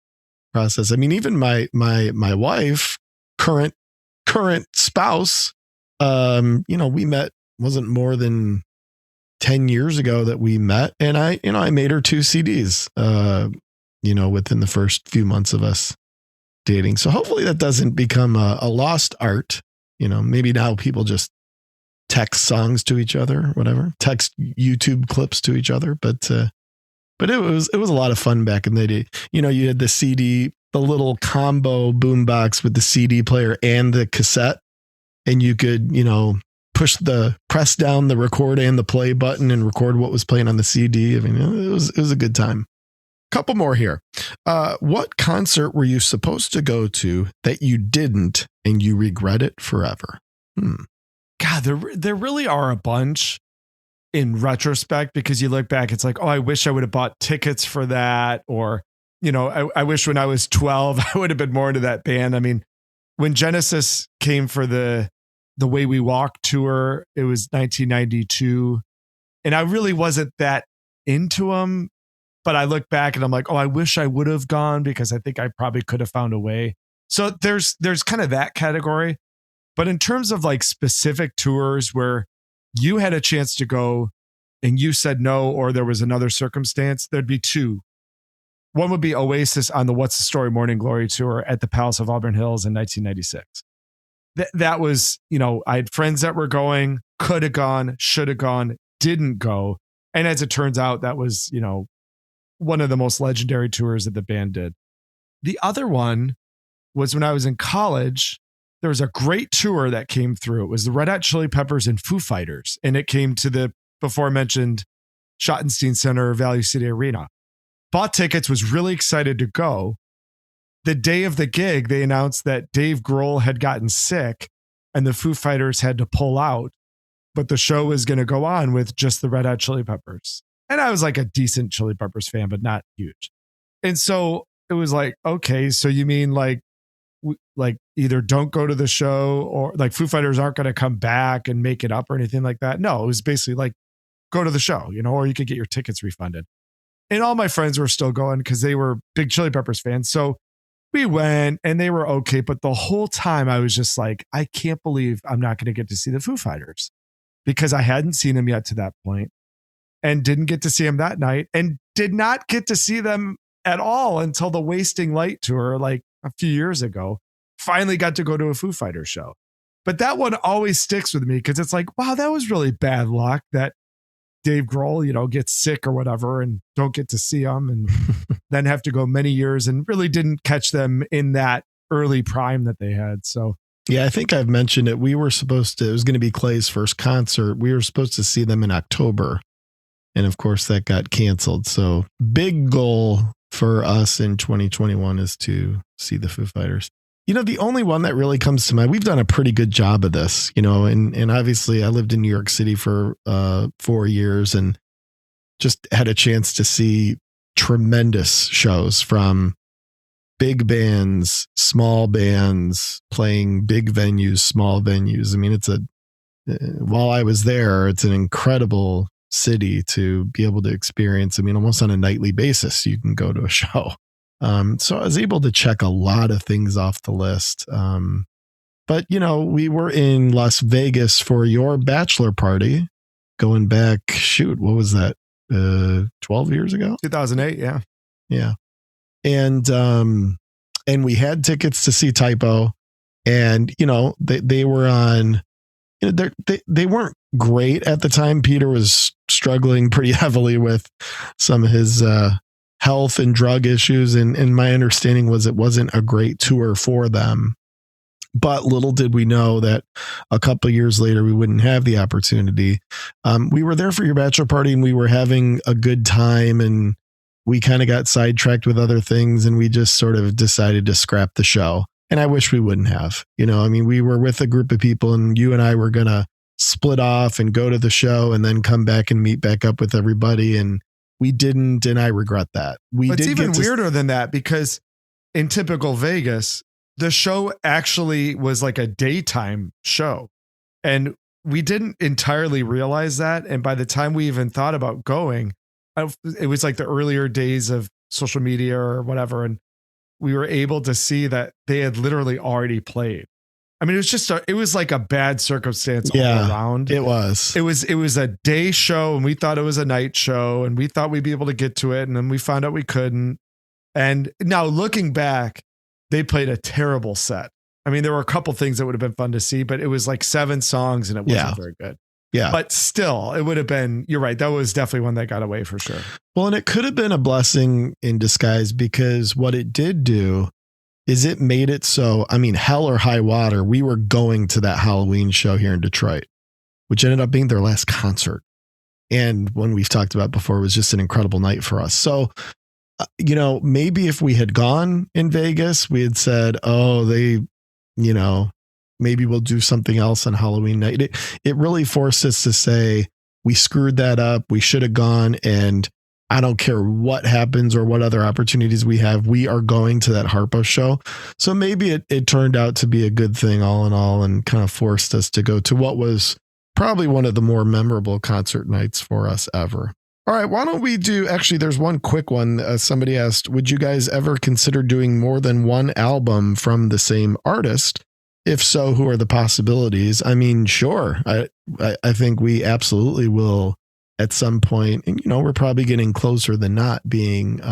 Speaker 1: process. I mean, even my wife, current spouse, we met, wasn't more than 10 years ago that we met. And I made her 2 CDs, within the first few months of us dating. So hopefully that doesn't become a lost art. Maybe now people just text songs to each other, whatever, text YouTube clips to each other. But it was a lot of fun back in the day. You had the CD, the little combo boombox with the CD player and the cassette, and you could, press down the record and the play button and record what was playing on the CD. I mean, it was a good time. Couple more here. What concert were you supposed to go to that you didn't and you regret it forever?
Speaker 2: God, there really are a bunch in retrospect, because you look back, it's like, oh, I wish I would have bought tickets for that. Or, I wish when I was 12, I would have been more into that band. I mean, when Genesis came for the Way We Walk tour, it was 1992. And I really wasn't that into them. But I look back and I'm like, oh, I wish I would have gone, because I think I probably could have found a way. So there's kind of that category. But in terms of like specific tours where you had a chance to go and you said no, or there was another circumstance, there'd be 2. One would be Oasis on the What's the Story Morning Glory tour at the Palace of Auburn Hills in 1996. That was, I had friends that were going, could have gone, should have gone, didn't go. And as it turns out, that was, one of the most legendary tours that the band did. The other one was when I was in college. There was a great tour that came through. It was the Red Hot Chili Peppers and Foo Fighters. And it came to the before mentioned Schottenstein Center, Value City Arena. Bought tickets, was really excited to go. The day of the gig, they announced that Dave Grohl had gotten sick and the Foo Fighters had to pull out, but the show was going to go on with just the Red Hot Chili Peppers. And I was like a decent Chili Peppers fan, but not huge. And so it was like, okay, so you mean like either don't go to the show, or like Foo Fighters aren't going to come back and make it up or anything like that? No, it was basically like, go to the show, or you could get your tickets refunded. And all my friends were still going because they were big Chili Peppers fans. So we went and they were okay. But the whole time I was just like, I can't believe I'm not going to get to see the Foo Fighters, because I hadn't seen them yet to that point. And didn't get to see them that night, and did not get to see them at all until the Wasting Light tour, like a few years ago. Finally got to go to a Foo Fighters show. But that one always sticks with me, because it's like, wow, that was really bad luck that Dave Grohl, gets sick or whatever and don't get to see them, and then have to go many years and really didn't catch them in that early prime that they had. So
Speaker 1: yeah, I think I've mentioned it. It was going to be Clay's first concert. We were supposed to see them in October. And of course that got canceled. So big goal for us in 2021 is to see the Foo Fighters. The only one that really comes to mind, we've done a pretty good job of this, and obviously I lived in New York City for 4 years and just had a chance to see tremendous shows from big bands, small bands, playing big venues, small venues. I mean, while I was there, it's an incredible city to be able to experience. I mean, almost on a nightly basis, you can go to a show. So I was able to check a lot of things off the list. But, we were in Las Vegas for your bachelor party going back, what was that? 12 years ago?
Speaker 2: 2008. Yeah.
Speaker 1: Yeah. And we had tickets to see Typo, and, they were on, they weren't great at the time. Peter was struggling pretty heavily with some of his health and drug issues. And my understanding was it wasn't a great tour for them. But little did we know that a couple of years later, we wouldn't have the opportunity. We were there for your bachelor party and we were having a good time, and we kind of got sidetracked with other things, and we just sort of decided to scrap the show. And I wish we wouldn't have. I mean, we were with a group of people, and you and I were going to split off and go to the show and then come back and meet back up with everybody. And we didn't. And I regret that.
Speaker 2: It's even weirder than that, because in typical Vegas, the show actually was like a daytime show, and we didn't entirely realize that. And by the time we even thought about going, it was like the earlier days of social media or whatever. And we were able to see that they had literally already played. I mean, it was like a bad circumstance all around.
Speaker 1: It was
Speaker 2: a day show, and we thought it was a night show, and we thought we'd be able to get to it. And then we found out we couldn't. And now looking back, they played a terrible set. I mean, there were a couple things that would have been fun to see, but it was like 7 songs and it wasn't very good.
Speaker 1: Yeah.
Speaker 2: But still, it would have been, you're right. That was definitely one that got away for sure.
Speaker 1: Well, and it could have been a blessing in disguise, because what it did do is it made it so, I mean, hell or high water, we were going to that Halloween show here in Detroit, which ended up being their last concert. And when we've talked about before, it was just an incredible night for us. So, maybe if we had gone in Vegas, we had said, oh, maybe we'll do something else on Halloween night. It really forced us to say, we screwed that up. We should have gone. And I don't care what happens or what other opportunities we have. We are going to that Harpo show. So maybe it turned out to be a good thing all in all, and kind of forced us to go to what was probably one of the more memorable concert nights for us ever. All right, why don't we actually, there's one quick one. Somebody asked, would you guys ever consider doing more than one album from the same artist? If so, who are the possibilities? I mean, sure. I think we absolutely will at some point. And, we're probably getting closer than not, being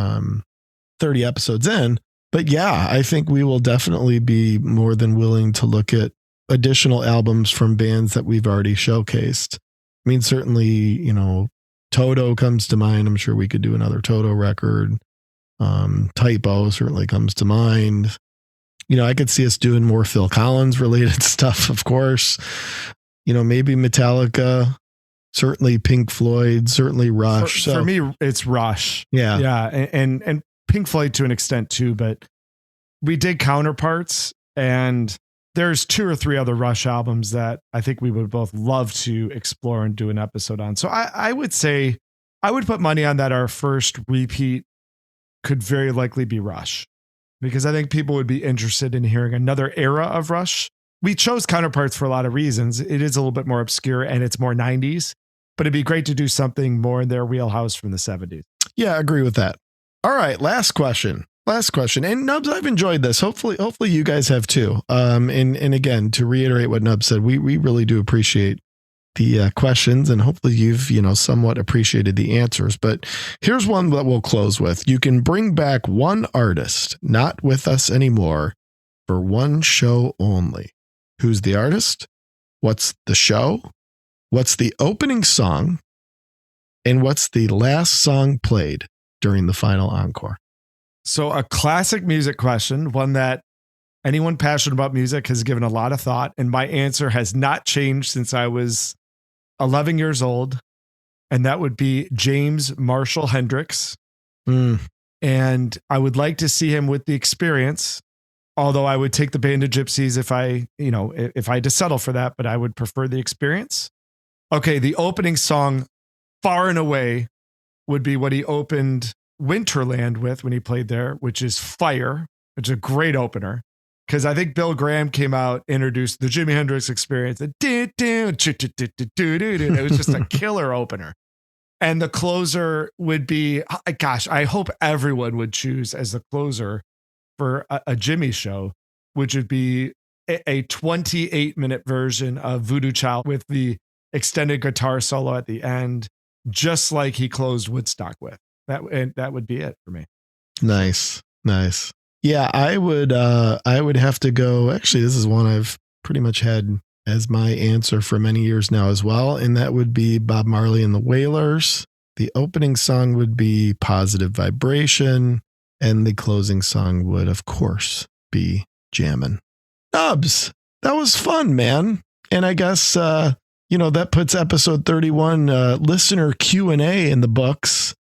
Speaker 1: 30 episodes in. But yeah, I think we will definitely be more than willing to look at additional albums from bands that we've already showcased. I mean, certainly, Toto comes to mind. I'm sure we could do another Toto record. Typo certainly comes to mind. I could see us doing more Phil Collins related stuff, of course. Maybe Metallica, certainly Pink Floyd, certainly Rush.
Speaker 2: For me, it's Rush.
Speaker 1: Yeah.
Speaker 2: Yeah. And Pink Floyd to an extent too, but we did Counterparts, and there's 2 or 3 other Rush albums that I think we would both love to explore and do an episode on. So I would say, I would put money on that our first repeat could very likely be Rush, because I think people would be interested in hearing another era of Rush. We chose Counterparts for a lot of reasons. It is a little bit more obscure and it's more 90s, but it'd be great to do something more in their wheelhouse from the 70s.
Speaker 1: Yeah, I agree with that. All right, last question. And Nubs, I've enjoyed this. Hopefully you guys have too. And again, to reiterate what Nubs said, we really do appreciate the questions, and hopefully you've, somewhat appreciated the answers. But here's one that we'll close with. You can bring back one artist not with us anymore for one show only. Who's the artist? What's the show? What's the opening song? And what's the last song played during the final encore?
Speaker 2: So a classic music question, one that anyone passionate about music has given a lot of thought. And my answer has not changed since I was 11 years old. And that would be James Marshall Hendricks. And I would like to see him with the Experience, although I would take the Band of Gypsies if I had to settle for that, but I would prefer the Experience. Okay. The opening song far and away would be what he opened Winterland with when he played there, which is Fire, which is a great opener. Because I think Bill Graham came out, introduced the Jimi Hendrix Experience. It was just a killer opener. And the closer would be, gosh, I hope everyone would choose as the closer for a Jimmy show, which would be a 28-minute version of Voodoo Child with the extended guitar solo at the end, just like he closed Woodstock with. That would be it for me.
Speaker 1: Nice. Yeah, I would have to go. Actually, this is one I've pretty much had as my answer for many years now as well. And that would be Bob Marley and the Wailers. The opening song would be Positive Vibration, and the closing song would, of course, be Jammin'. Nubs, that was fun, man. And I guess, that puts episode 31 listener Q&A in the books.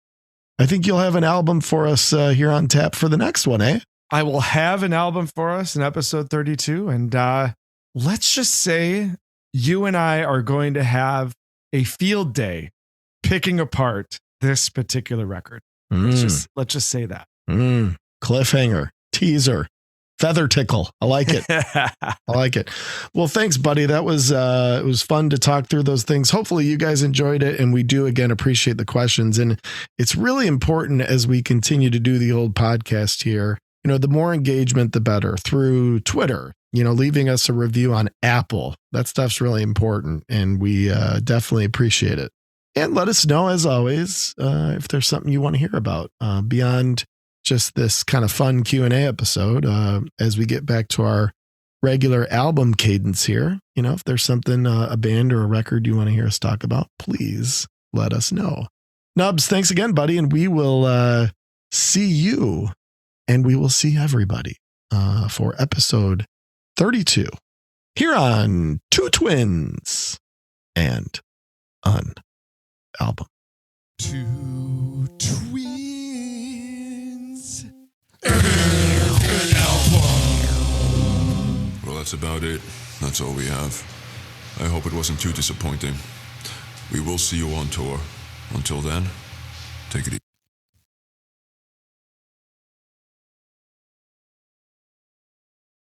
Speaker 1: I think you'll have an album for us here on tap for the next one, eh?
Speaker 2: I will have an album for us in episode 32. And let's just say you and I are going to have a field day picking apart this particular record. Let's just say that.
Speaker 1: Cliffhanger, teaser, feather tickle. I like it. I like it. Well, thanks, buddy. That was it was fun to talk through those things. Hopefully you guys enjoyed it, and we do again appreciate the questions. And it's really important as we continue to do the old podcast here. The more engagement, the better through Twitter. Leaving us a review on Apple. That stuff's really important, and we definitely appreciate it. And let us know, as always, if there's something you want to hear about beyond just this kind of fun Q&A episode. As we get back to our regular album cadence here, if there's something, a band or a record you want to hear us talk about, please let us know. Nubs, thanks again, buddy. And we will see you, and we will see everybody for episode 32 here on Two Twins and an Album.
Speaker 3: Two Twins and an album.
Speaker 4: Well, that's about it. That's all we have. I hope it wasn't too disappointing. We will see you on tour. Until then, take it easy.